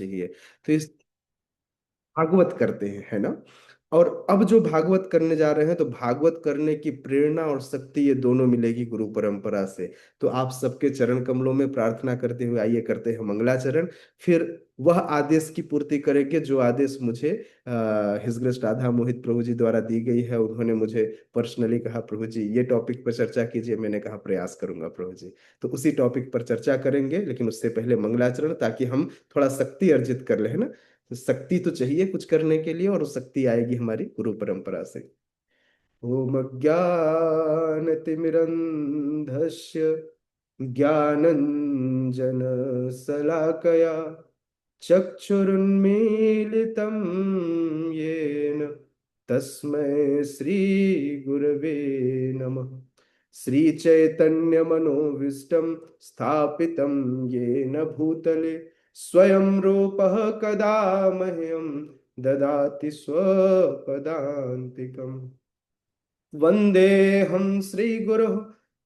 चाहिए। तो इस भागवत करते हैं, है ना। और अब जो भागवत करने जा रहे हैं, तो भागवत करने की प्रेरणा और शक्ति ये दोनों मिलेगी गुरु परंपरा से। तो आप सबके चरण कमलों में प्रार्थना करते हुए आइए करते हैं मंगलाचरण। फिर वह आदेश की पूर्ति करेंगे जो आदेश मुझे हिज ग्रेस राधा मोहित प्रभु जी द्वारा दी गई है। उन्होंने मुझे पर्सनली कहा, प्रभु जी ये टॉपिक पर चर्चा कीजिए। मैंने कहा प्रयास करूंगा प्रभु जी। तो उसी टॉपिक पर चर्चा करेंगे, लेकिन उससे पहले मंगलाचरण, ताकि हम थोड़ा शक्ति अर्जित कर ले, है ना। तो शक्ति तो चाहिए कुछ करने के लिए, और वो शक्ति आएगी हमारी गुरु परंपरा से। ओम ज्ञानतिमिरन्धस्य ज्ञानञ्जन शलाकया चक्षुरुन्मीलितं येन तस्मै श्रीगुरवे नमः। श्रीचैतन्यमनोभीष्टं स्थापितं येन भूतले स्वयं रूपः कदा मह्यं ददाति स्वपदान्तिकम्। वन्देऽहं श्रीगुरुः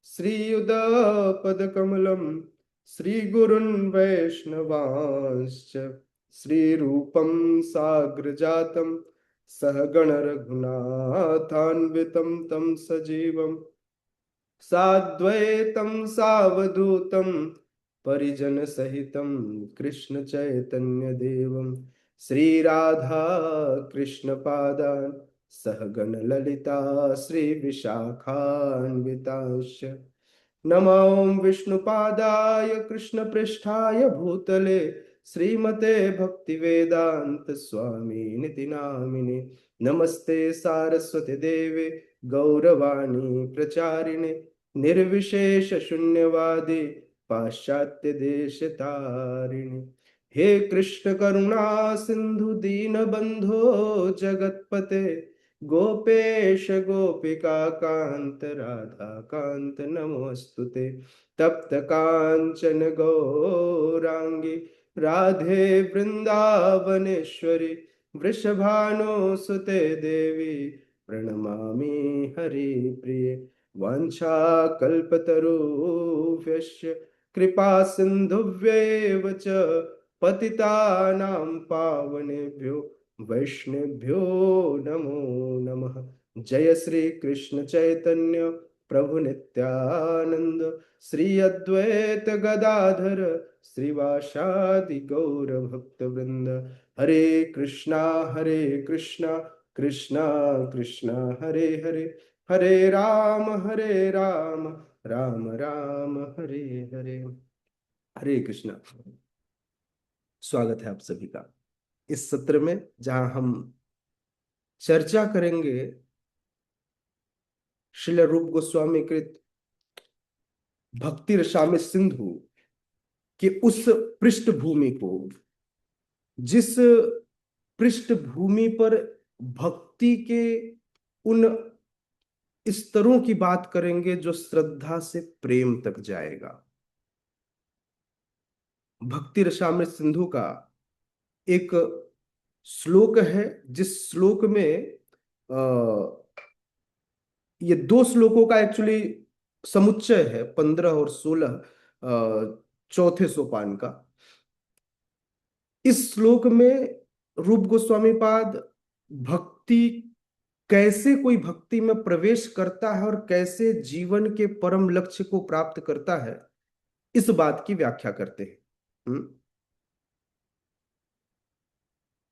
श्रीयुतपदकमलं श्रीगुरून् वैष्णवांश्च श्रीरूपं साग्रजातं सहगण रघुनाथान्वितं तं सजीवं साद्वैतं सावधूतं परिजनसहितं कृष्ण चैतन्य देवं श्रीराधा कृष्णपादान् सहगण ललिता श्री विशाखान्वितांश्च नमो विष्णुपादाय कृष्णपृष्ठाय भूतले श्रीमते भक्तिवेदांत स्वामी निति नामिने। नमस्ते सारस्वती देवे गौरवाणी प्रचारिणे निर्विशेष शून्यवादी पाश्चात्य देश तारिणे। हे कृष्ण करुणा सिंधु दीन बंधो जगतपते गोपेश गोपिका कांत राधा कांत नमोस्तुते। तप्त कांचन गौरांगी राधे वृंदावनेश्वरी वृषभानुसुते देवी प्रणमामि हरि प्रिये। वाञ्छाकल्पतरुभ्यश्च कृपा सिन्धुभ्येव च पतितानां पावनेभ्यो वैष्णवेभ्यो नमो नमः। जय श्री कृष्ण चैतन्य प्रभु नित्यानंद श्री अद्वैत गदाधर श्रीवासादि गौर भक्त वृंद। हरे कृष्णा कृष्णा कृष्णा हरे हरे, हरे राम राम राम हरे हरे। हरे कृष्णा। स्वागत है आप सभी का इस सत्र में, जहां हम चर्चा करेंगे श्रील रूप गोस्वामी कृत भक्ति रसामृत सिंधु के उस पृष्ठभूमि को, जिस पृष्ठभूमि पर भक्ति के उन स्तरों की बात करेंगे जो श्रद्धा से प्रेम तक जाएगा। भक्ति रसामृत सिंधु का एक श्लोक है, जिस श्लोक में ये दो श्लोकों का एक्चुअली समुच्चय है, 15 और 16 चौथे सोपान का। इस श्लोक में रूप गोस्वामी पाद भक्ति, कैसे कोई भक्ति में प्रवेश करता है और कैसे जीवन के परम लक्ष्य को प्राप्त करता है, इस बात की व्याख्या करते हैं।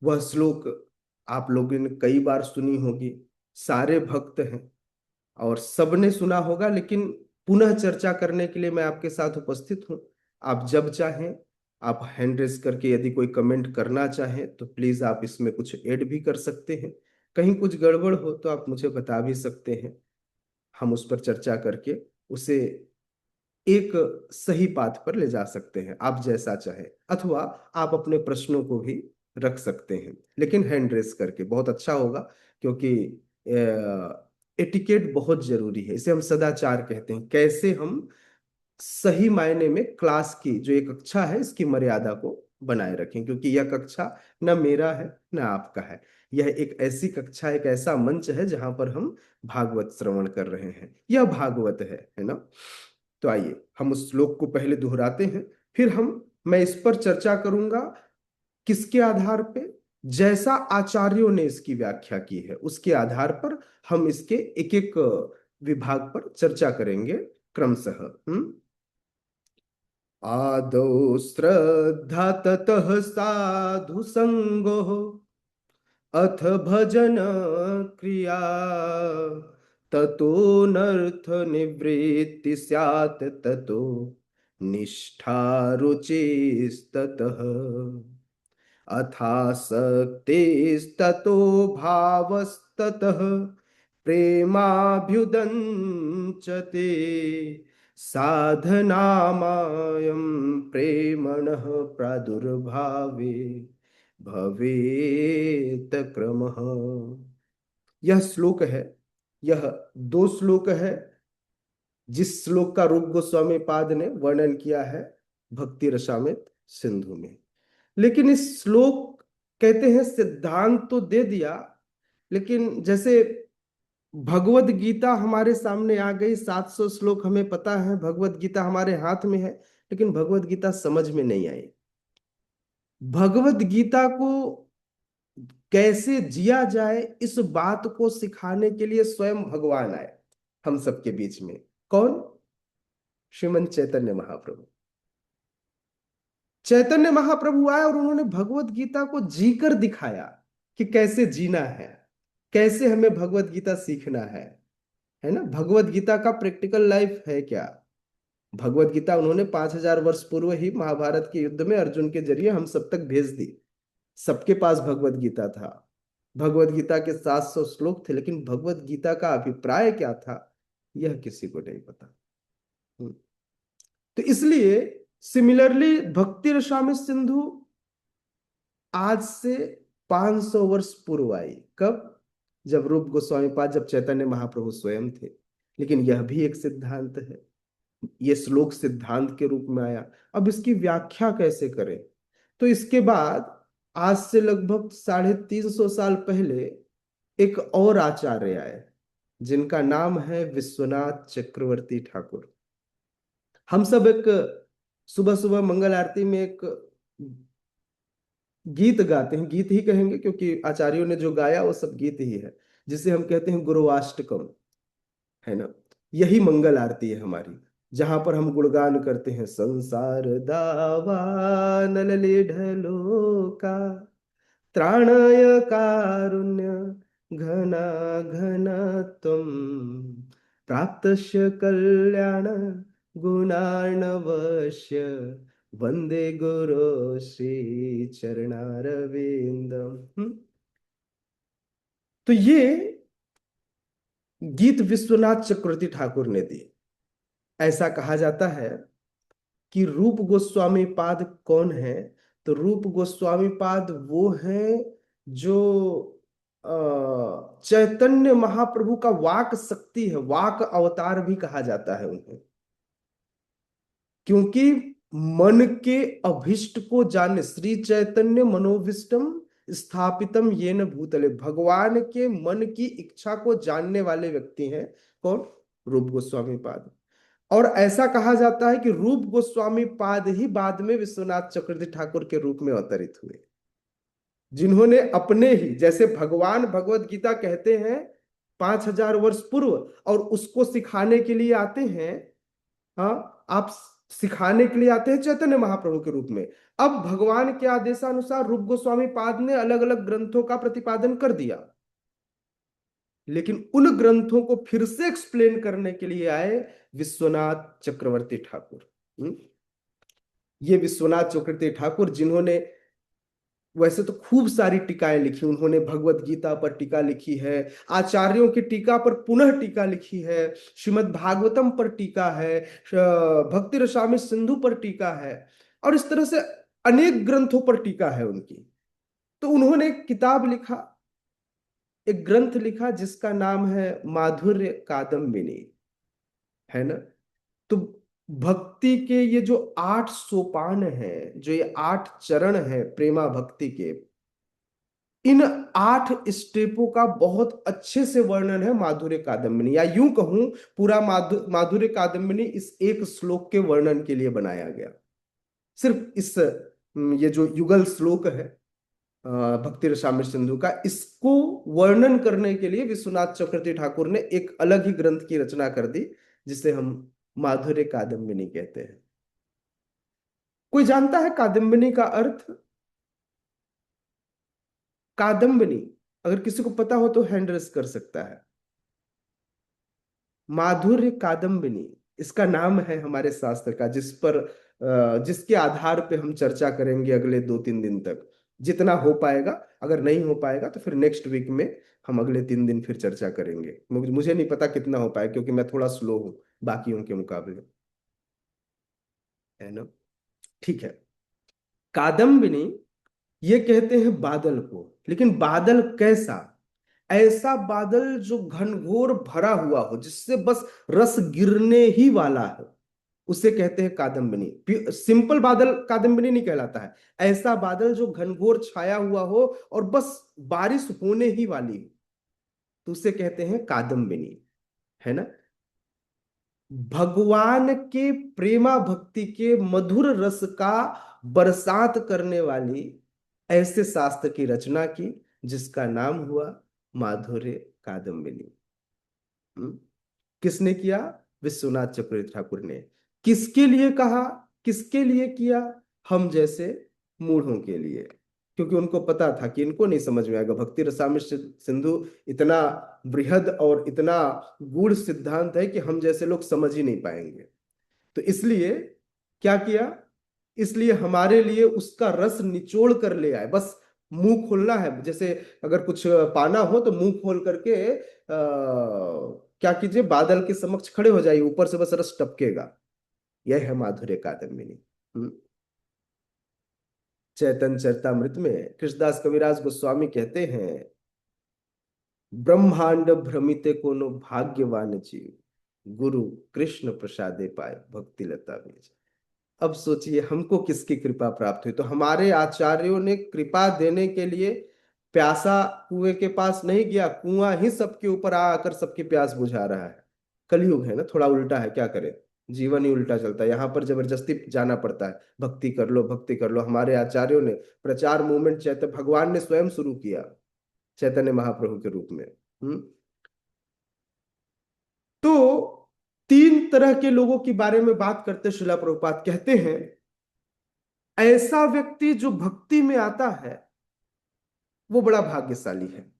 वह श्लोक आप लोगों ने कई बार सुनी होगी, सारे भक्त हैं और सबने सुना होगा, लेकिन पुनः चर्चा करने के लिए मैं आपके साथ उपस्थित हूं। आप जब चाहें आप हैंड रेस करके यदि कोई कमेंट करना चाहें तो प्लीज आप इसमें कुछ ऐड भी कर सकते हैं। कहीं कुछ गड़बड़ हो तो आप मुझे बता भी सकते हैं, हम उस पर चर्चा करके उसे एक सही पाथ पर ले जा सकते हैं, आप जैसा चाहे। अथवा आप अपने प्रश्नों को भी रख सकते हैं, लेकिन हैंड रेस करके बहुत अच्छा होगा, क्योंकि एटिकेट बहुत जरूरी है। इसे हम सदाचार कहते हैं, कैसे हम सही मायने में क्लास की जो एक कक्षा है इसकी मर्यादा को बनाए रखें, क्योंकि यह कक्षा न मेरा है न आपका है। यह एक ऐसी कक्षा, एक ऐसा मंच है जहां पर हम भागवत श्रवण कर रहे हैं। यह भागवत है ना। तो आइए हम उस श्लोक को पहले दोहराते हैं, फिर मैं इस पर चर्चा करूंगा किसके आधार पे? जैसा आचार्यों ने इसकी व्याख्या की है उसके आधार पर हम इसके एक एक विभाग पर चर्चा करेंगे क्रमशः। आदौ श्रद्धा ततः साधु संगो अथ भजन क्रिया ततो नर्थ निवृत्ति स्यात् ततो निष्ठा रुचिस्ततः अथासक्तिस्ततो भावस्ततः प्रेमाभ्युदञ्चते साधनामायं प्रेमणः प्रादुर्भावे भवेत क्रमः। यह श्लोक है, यह दो श्लोक है। जिस श्लोक का रूप गोस्वामी पाद ने वर्णन किया है भक्ति रसामृत सिंधु में। लेकिन इस श्लोक कहते हैं सिद्धांत तो दे दिया, लेकिन जैसे भगवत गीता हमारे सामने आ गई, 700 श्लोक हमें पता है, भगवत गीता हमारे हाथ में है, लेकिन भगवत गीता समझ में नहीं आई। भगवत गीता को कैसे जिया जाए इस बात को सिखाने के लिए स्वयं भगवान आए हम सबके बीच में। कौन? श्रीमन चैतन्य महाप्रभु। चैतन्य महाप्रभु आए और उन्होंने भगवत गीता को जीकर दिखाया कि कैसे जीना है, कैसे हमें भगवत गीता सीखना है ना। भगवत गीता का प्रैक्टिकल लाइफ है क्या? भगवत गीता उन्होंने 5000 वर्ष पूर्व ही महाभारत के युद्ध में अर्जुन के जरिए हम सब तक भेज दी। सबके पास भगवत गीता था। भगवत गीता के 700 श्लोक थे, लेकिन भगवत गीता का अभिप्राय क्या था यह किसी को नहीं पता। तो इसलिए सिमिलरली भक्ति रसामृत सिंधु आज से 500 वर्ष पूर्व आई। कब? जब रूप गोस्वामी पाद, जब चैतन्य महाप्रभु स्वयं थे। लेकिन यह भी एक सिद्धांत है, यह श्लोक सिद्धांत के रूप में आया। अब इसकी व्याख्या कैसे करें? तो इसके बाद आज से लगभग 350 साल पहले एक और आचार्य आए जिनका नाम है विश्वनाथ चक्रवर्ती ठाकुर। हम सब एक सुबह सुबह मंगल आरती में एक गीत गाते हैं, गीत ही कहेंगे क्योंकि आचार्यों ने जो गाया वो सब गीत ही है, जिसे हम कहते हैं गुरुवाष्टकम, है ना। यही मंगल आरती है हमारी, जहां पर हम गुणगान करते हैं। संसार दावा नलले ढलो का त्राणाय कारुण्य घना घना तुम प्राप्तस्य कल्याण गुणार्णवस्य वंदे गुरु श्री चरणारविंदम। तो ये गीत विश्वनाथ चक्रवर्ती ठाकुर ने दी। ऐसा कहा जाता है कि रूप गोस्वामी पाद कौन है? तो रूप गोस्वामी पाद वो हैं जो चैतन्य महाप्रभु का वाक शक्ति है, वाक अवतार भी कहा जाता है उन्हें। क्योंकि मन के अभिष्ट को जानने, श्री चैतन्य मनोविष्टम स्थापितम येन भूतले, भगवान के मन की इच्छा को जानने वाले व्यक्ति हैं कौन? रूप गोस्वामी पाद। और ऐसा कहा जाता है कि रूप गोस्वामी पाद ही बाद में विश्वनाथ चक्रवर्ती ठाकुर के रूप में अवतरित हुए, जिन्होंने अपने ही, जैसे भगवान भगवत गीता कहते हैं 5000 वर्ष पूर्व, और उसको सिखाने के लिए आते हैं। हाँ, आप सिखाने के लिए आते हैं चैतन्य महाप्रभु के रूप में। अब भगवान के आदेशानुसार रूप गोस्वामी पाद ने अलग अलग ग्रंथों का प्रतिपादन कर दिया, लेकिन उन ग्रंथों को फिर से एक्सप्लेन करने के लिए आए विश्वनाथ चक्रवर्ती ठाकुर। ये विश्वनाथ चक्रवर्ती ठाकुर, जिन्होंने वैसे तो खूब सारी टीकाएं लिखी, उन्होंने भगवत गीता पर टीका लिखी है, आचार्यों की टीका पर पुनः टीका लिखी है, श्रीमद् भागवतम पर टीका है, भक्ति रसामृत सिंधु पर टीका है, और इस तरह से अनेक ग्रंथों पर टीका है उनकी। तो उन्होंने एक किताब लिखा, एक ग्रंथ लिखा जिसका नाम है माधुर्य कादम्बिनी, है ना। तो भक्ति के ये जो 8 सोपान हैं, जो ये 8 चरण हैं प्रेमा भक्ति के, इन 8 स्टेपों का बहुत अच्छे से वर्णन है माधुर्य कादम्बिनी, या यूं कहूं पूरा माधुर्य कादम्बिनी इस एक श्लोक के वर्णन के लिए बनाया गया। सिर्फ इस ये जो युगल श्लोक है भक्ति रसामृत सिंधु का, इसको वर्णन करने के लिए विश्वनाथ चक्रवर्ती ठाकुर ने एक अलग ही ग्रंथ की रचना कर दी, जिसे हम माधुर्य कादम्बिनी कहते हैं। कोई जानता है कादम्बिनी का अर्थ? कादम्बिनी, अगर किसी को पता हो तो हैंड रेस कर सकता है। माधुर्य कादम्बिनी इसका नाम है हमारे शास्त्र का, जिसके आधार पे हम चर्चा करेंगे अगले 2-3 दिन तक, जितना हो पाएगा। अगर नहीं हो पाएगा तो फिर नेक्स्ट वीक में हम अगले 3 दिन फिर चर्चा करेंगे। मुझे नहीं पता कितना हो पाएगा, क्योंकि मैं थोड़ा स्लो हूँ बाकियों के मुकाबले, है ना। ठीक है। कादम्बिनी, ये कहते हैं बादल को, लेकिन बादल कैसा? ऐसा बादल जो घनघोर भरा हुआ हो, जिससे बस रस गिरने ही वाला है, उसे कहते हैं कादम्बिनी। सिंपल बादल कादम्बिनी नहीं कहलाता है। ऐसा बादल जो घनघोर छाया हुआ हो और बस बारिश होने ही वाली हो, तो उसे कहते हैं कादम्बिनी, है ना। भगवान के प्रेमा भक्ति के मधुर रस का बरसात करने वाली ऐसे शास्त्र की रचना की, जिसका नाम हुआ माधुर्य कादम्बिनी। हम्म? किसने किया? विश्वनाथ चक्रवर्ती ठाकुर ने। किसके लिए कहा, किसके लिए किया? हम जैसे मूढ़ों के लिए, क्योंकि उनको पता था कि इनको नहीं समझ में आएगा। भक्ति रसामृत सिंधु इतना बृहद और इतना गूढ़ सिद्धांत है कि हम जैसे लोग समझ ही नहीं पाएंगे। तो इसलिए क्या किया? इसलिए हमारे लिए उसका रस निचोड़ कर ले आए। बस मुंह खोलना है, जैसे अगर कुछ पाना हो तो मुंह खोल करके क्या कीजिए, बादल के समक्ष खड़े हो जाइए, ऊपर से बस रस टपकेगा। यह है माधुर्य कादम्बिनी। हम्म। चैतन्य चरितमृत में कृष्णदास कविराज गोस्वामी कहते हैं, ब्रह्मांड भ्रमिते कोनो भाग्यवान जीव, गुरु कृष्ण प्रसादे पाए भक्ति लता बीज। अब सोचिए हमको किसकी कृपा प्राप्त हुई। तो हमारे आचार्यों ने कृपा देने के लिए प्यासा कुएं के पास नहीं गया, कुआं ही सबके ऊपर आकर सबकी प्यास बुझा रहा है। कलयुग है ना, थोड़ा उल्टा है, क्या करें। जीवन ही उल्टा चलता है, यहाँ पर जबरदस्ती जाना पड़ता है। भक्ति कर लो, भक्ति कर लो। हमारे आचार्यों ने प्रचार मूवमेंट चैतन्य भगवान ने स्वयं शुरू किया, चैतन्य महाप्रभु के रूप में। हम्म। तो 3 तरह के लोगों के बारे में बात करते श्रीला प्रभुपाद कहते हैं, ऐसा व्यक्ति जो भक्ति में आता है वो बड़ा भाग्यशाली है।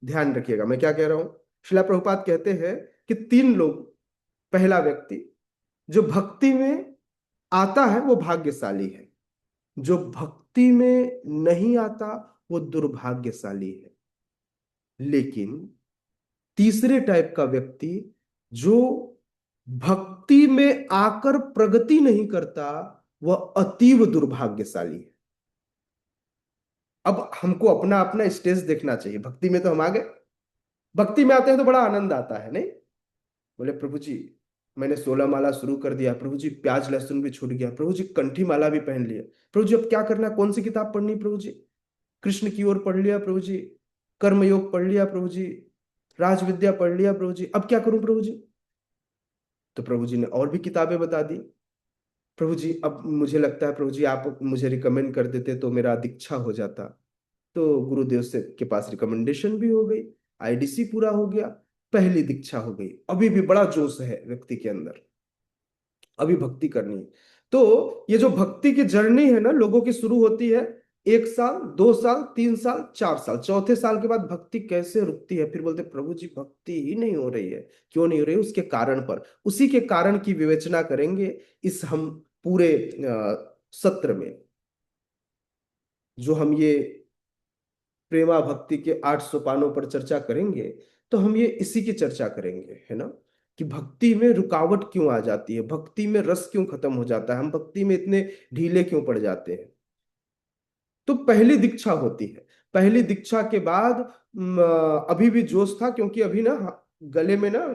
ध्यान रखिएगा मैं क्या कह रहा हूं। श्रीला प्रभुपाद कहते हैं कि 3 लोग। पहला व्यक्ति जो भक्ति में आता है वो भाग्यशाली है, जो भक्ति में नहीं आता वो दुर्भाग्यशाली है। लेकिन तीसरे टाइप का व्यक्ति जो भक्ति में आकर प्रगति नहीं करता, वह अतीव दुर्भाग्यशाली है। अब हमको अपना अपना स्टेज देखना चाहिए। भक्ति में तो हम आ गए, भक्ति में आते हैं तो बड़ा आनंद आता है, नहीं? बोले प्रभु जी मैंने 16 माला शुरू कर दिया, प्रभु जी प्याज लहसुन भी छूट गया, प्रभु जी कंठी माला भी पहन लिया, प्रभु जी अब क्या करना है, कौन सी किताब पढ़नी प्रभु जी? कृष्ण की ओर पढ़ लिया प्रभु जी, कर्म योग पढ़ लिया प्रभु जी, राज विद्या पढ़ लिया प्रभु जी, अब क्या करूं प्रभु जी? तो प्रभु जी ने और भी किताबें बता दी। प्रभु जी अब मुझे लगता है प्रभु जी आप मुझे रिकमेंड कर देते तो मेरा दीक्षा हो जाता। तो गुरुदेव से के पास रिकमेंडेशन भी हो गई, आईडीसी पूरा हो गया, पहली दीक्षा हो गई। अभी भी बड़ा जोश है व्यक्ति के अंदर, अभी भक्ति करनी है। तो ये जो भक्ति की जर्नी है ना, लोगों की शुरू होती है 1 साल, 2 साल, 3 साल, 4 साल। चौथे साल के बाद भक्ति कैसे रुकती है? फिर बोलते प्रभु जी भक्ति ही नहीं हो रही है। क्यों नहीं हो रही? उसके कारण पर, उसी के कारण की विवेचना करेंगे इस हम पूरे सत्र में। जो हम ये प्रेमा भक्ति के 800 पानों पर चर्चा करेंगे, तो हम ये इसी की चर्चा करेंगे, है ना, कि भक्ति में रुकावट क्यों आ जाती है, भक्ति में रस क्यों खत्म हो जाता है, हम भक्ति में इतने ढीले क्यों पड़ जाते हैं। तो पहली दीक्षा होती है। पहली दीक्षा के बाद अभी भी जोश था, क्योंकि अभी ना गले में ना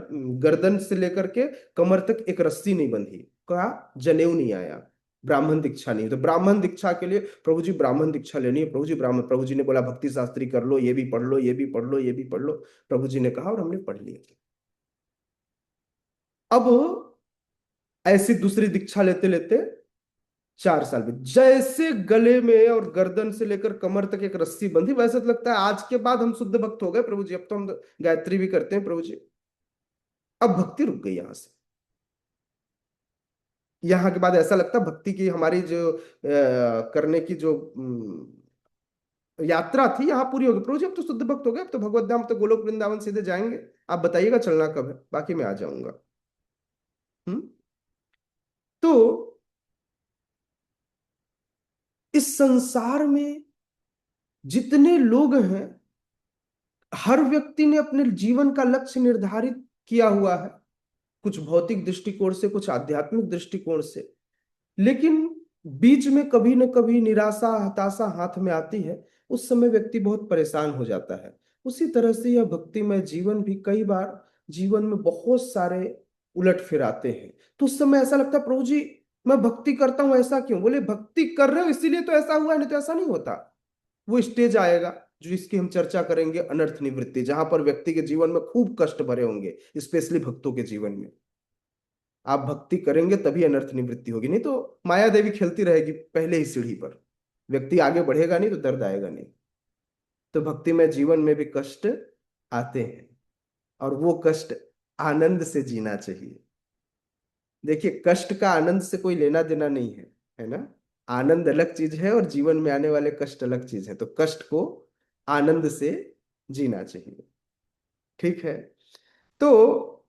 गर्दन से लेकर के कमर तक एक रस्सी नहीं बंधी, का जनेऊ नहीं आया, ब्राह्मण दीक्षा नहीं। तो ब्राह्मण दीक्षा के लिए प्रभु जी ब्राह्मण दीक्षा लेनी है, प्रभु जी ब्राह्मण। प्रभु जी ने बोला भक्ति शास्त्री कर लो, ये भी पढ़ लो, ये भी पढ़ लो, ये भी पढ़ लो। प्रभु जी ने कहा और हमने पढ़ लिया। अब ऐसी दूसरी दीक्षा लेते लेते 4 साल में जैसे गले में और गर्दन से लेकर कमर तक एक रस्सी बंधी, वैसे तो लगता है आज के बाद हम शुद्ध भक्त हो गए प्रभु जी, अब तो हम गायत्री भी करते हैं प्रभु जी। अब भक्ति रुक गई यहां से। यहाँ के बाद ऐसा लगता है भक्ति की हमारी जो करने की जो यात्रा थी यहाँ पूरी होगी प्रभु जी, अब तो शुद्ध भक्त हो गए, अब तो भगवत धाम, तो गोलोक वृंदावन सीधे जाएंगे। आप बताइएगा चलना कब है, बाकी मैं आ जाऊंगा। हम्म। तो इस संसार में जितने लोग हैं, हर व्यक्ति ने अपने जीवन का लक्ष्य निर्धारित किया हुआ है, कुछ भौतिक दृष्टिकोण से, कुछ आध्यात्मिक दृष्टिकोण से। लेकिन बीच में कभी न कभी निराशा हताशा हाथ में आती है, उस समय व्यक्ति बहुत परेशान हो जाता है। उसी तरह से यह भक्तिमय जीवन भी कई बार जीवन में बहुत सारे उलट फिर आते हैं। तो उस समय ऐसा लगता है प्रभु जी मैं भक्ति करता हूं, ऐसा क्यों? बोले भक्ति कर रहे हो इसीलिए तो ऐसा हुआ है, नहीं तो ऐसा नहीं होता। वो स्टेज आएगा जो इसकी हम चर्चा करेंगे, अनर्थ निवृत्ति, जहां पर व्यक्ति के जीवन में खूब कष्ट भरे होंगे, स्पेशली भक्तों के जीवन में। आप भक्ति करेंगे तभी अनर्थ निवृत्ति होगी, नहीं तो माया देवी खेलती रहेगी पहले ही सीढ़ी पर, व्यक्ति आगे बढ़ेगा नहीं तो दर्द आएगा नहीं। तो भक्ति में जीवन में भी कष्ट आते हैं, और वो कष्ट आनंद से जीना चाहिए। देखिए कष्ट का आनंद से कोई लेना देना नहीं है ना। आनंद अलग चीज है और जीवन में आने वाले कष्ट अलग चीज है, तो कष्ट को आनंद से जीना चाहिए। ठीक है। तो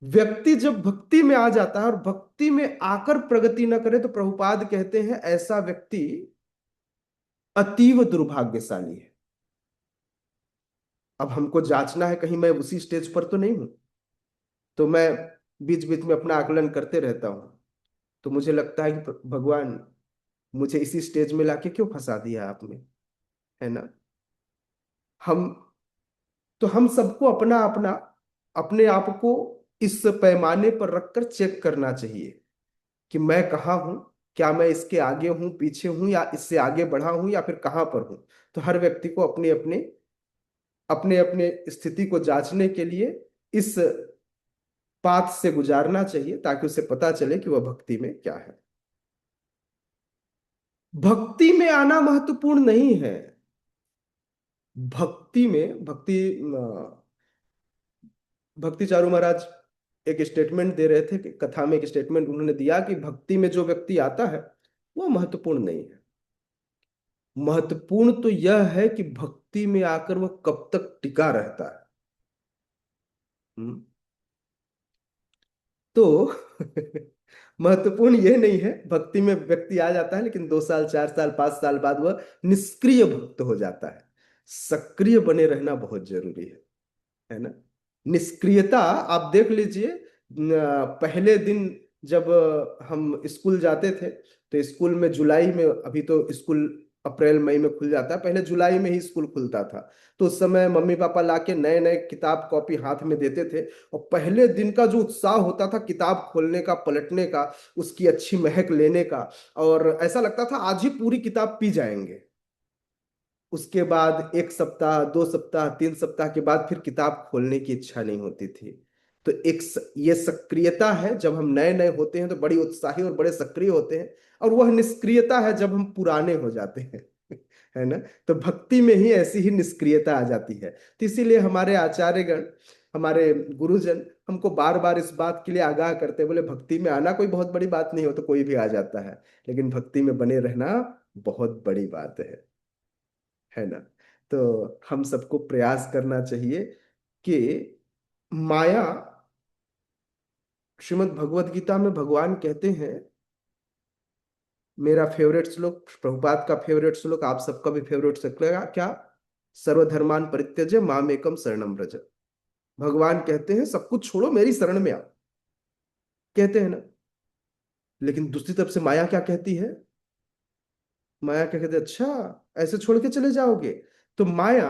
व्यक्ति जब भक्ति में आ जाता है और भक्ति में आकर प्रगति न करे, तो प्रभुपाद कहते हैं ऐसा व्यक्ति अतीव दुर्भाग्यशाली है। अब हमको जांचना है कहीं मैं उसी स्टेज पर तो नहीं हूं। तो मैं बीच बीच में अपना आकलन करते रहता हूं। तो मुझे लगता है कि भगवान मुझे इसी स्टेज में लाके क्यों फंसा दिया आपने, है ना। हम तो हम सबको अपना अपना अपने आप को इस पैमाने पर रखकर चेक करना चाहिए कि मैं कहाँ हूं, क्या मैं इसके आगे हूं, पीछे हूं, या इससे आगे बढ़ा हूं, या फिर कहाँ पर हूं। तो हर व्यक्ति को अपने अपने अपने अपने स्थिति को जांचने के लिए इस पाथ से गुजारना चाहिए, ताकि उसे पता चले कि वह भक्ति में क्या है। भक्ति में आना महत्वपूर्ण नहीं है। भक्ति में भक्ति चारू महाराज एक स्टेटमेंट दे रहे थे कि कथा में एक स्टेटमेंट उन्होंने दिया कि भक्ति में जो व्यक्ति आता है वो महत्वपूर्ण नहीं है। महत्वपूर्ण तो यह है कि भक्ति में आकर वह कब तक टिका रहता है। हम्म। तो महत्वपूर्ण यह नहीं है, भक्ति में व्यक्ति आ जाता है लेकिन 2 साल 4 साल 5 साल बाद वह निष्क्रिय भक्त हो जाता है। सक्रिय बने रहना बहुत जरूरी है ना। निष्क्रियता आप देख लीजिए, पहले दिन जब हम स्कूल जाते थे, तो स्कूल में जुलाई में, अभी तो स्कूल अप्रैल मई में खुल जाता है, पहले जुलाई में ही स्कूल खुलता था। तो उस समय मम्मी पापा लाके नए नए किताब कॉपी हाथ में देते थे, और पहले दिन का जो उत्साह होता था किताब खोलने का, पलटने का, उसकी अच्छी महक लेने का, और ऐसा लगता था आज ही पूरी किताब पी जाएंगे। उसके बाद 1 सप्ताह 2 सप्ताह 3 सप्ताह के बाद फिर किताब खोलने की इच्छा नहीं होती थी। तो ये सक्रियता है, जब हम नए नए होते हैं तो बड़ी उत्साही और बड़े सक्रिय होते हैं, और वह निष्क्रियता है जब हम पुराने हो जाते हैं। है ना। तो भक्ति में ही ऐसी ही निष्क्रियता आ जाती है। तो इसीलिए हमारे आचार्यगण, हमारे गुरुजन हमको बार बार इस बात के लिए आगाह करते हैं, बोले भक्ति में आना कोई बहुत बड़ी बात नहीं हो, तो कोई भी आ जाता है, लेकिन भक्ति में बने रहना बहुत बड़ी बात है ना। तो हम सबको प्रयास करना चाहिए कि माया, श्रीमद् भगवत गीता में भगवान कहते हैं, मेरा फेवरेट श्लोक, प्रभुपाद का फेवरेट श्लोक, आप सबका भी फेवरेट श्लोक लगा क्या? सर्वधर्मान परित्यज्य माम एकम शरणम व्रज। भगवान कहते हैं सब कुछ छोड़ो मेरी शरण में आओ, कहते हैं ना। लेकिन दूसरी तरफ से माया क्या कहती है? माया क्या कहते हैं, अच्छा ऐसे छोड़ के चले जाओगे? तो माया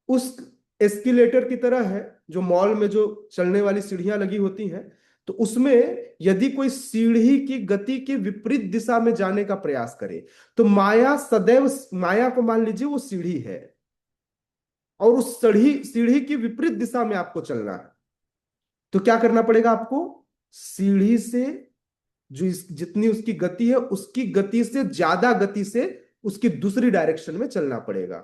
उस एस्केलेटर की तरह है, जो मॉल में जो चलने वाली सीढ़ियां लगी होती हैं, तो उसमें यदि कोई सीढ़ी की गति के विपरीत दिशा में जाने का प्रयास करे, तो माया सदैव, माया को मान लीजिए वो सीढ़ी है, और उस सीढ़ी सीढ़ी की विपरीत दिशा में आपको चलना है। तो क्या करना पड़ेगा आपको? सीढ़ी से जो इस जितनी उसकी गति है उसकी गति से ज्यादा गति से उसकी दूसरी डायरेक्शन में चलना पड़ेगा।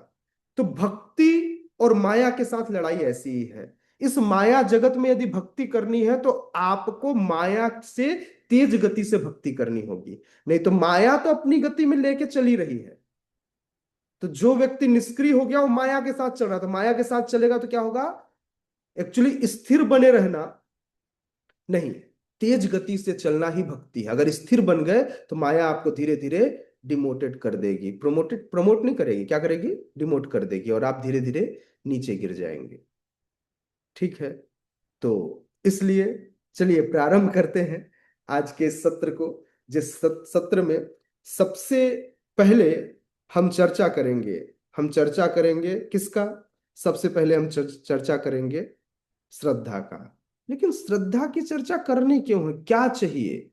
तो भक्ति और माया के साथ लड़ाई ऐसी ही है। इस माया जगत में यदि भक्ति करनी है तो आपको माया से तेज गति से भक्ति करनी होगी, नहीं तो माया तो अपनी गति में लेके चली रही है। तो जो व्यक्ति निष्क्रिय हो गया वो माया के साथ चल रहा था, माया के साथ चलेगा तो क्या होगा, एक्चुअली स्थिर बने रहना नहीं, तेज गति से चलना ही भक्ति है। अगर स्थिर बन गए तो माया आपको धीरे धीरे डिमोटेड कर देगी, प्रमोट नहीं करेगी, क्या करेगी, डिमोट कर देगी, और आप धीरे धीरे नीचे गिर जाएंगे। ठीक है, तो इसलिए चलिए प्रारंभ करते हैं आज के सत्र को। जिस सत्र में सबसे पहले हम चर्चा करेंगे, हम चर्चा करेंगे किसका, सबसे पहले हम चर्चा करेंगे श्रद्धा का। लेकिन श्रद्धा की चर्चा करनी क्यों है, क्या चाहिए,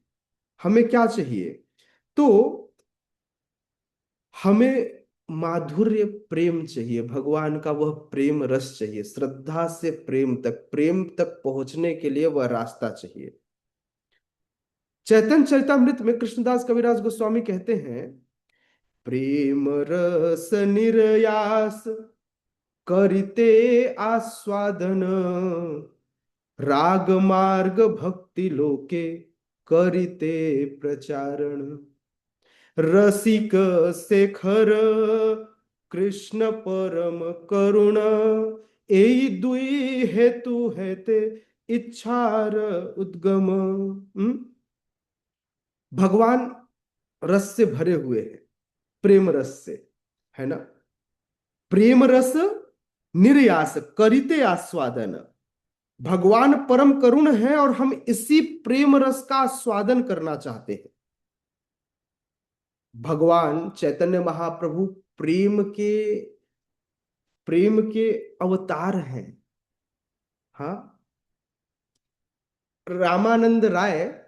हमें क्या चाहिए, तो हमें माधुर्य प्रेम चाहिए, भगवान का वह प्रेम रस चाहिए, श्रद्धा से प्रेम तक पहुंचने के लिए वह रास्ता चाहिए। चैतन्य चरितामृत में कृष्णदास कविराज गोस्वामी कहते हैं, प्रेम रस निर्यास करिते आस्वादन, राग मार्ग भक्ति लोके करिते प्रचारण, रसिक शेखर कृष्ण परम करुण, एई दुई हेतु हेते इच्छार उद्गम। भगवान रस से भरे हुए हैं, प्रेम रस से, है ना। प्रेम रस निर्यास करिते आस्वादन, भगवान परम करुण है और हम इसी प्रेम रस का आस्वादन करना चाहते हैं। भगवान चैतन्य महाप्रभु प्रेम के अवतार हैं। हाँ, रामानंद राय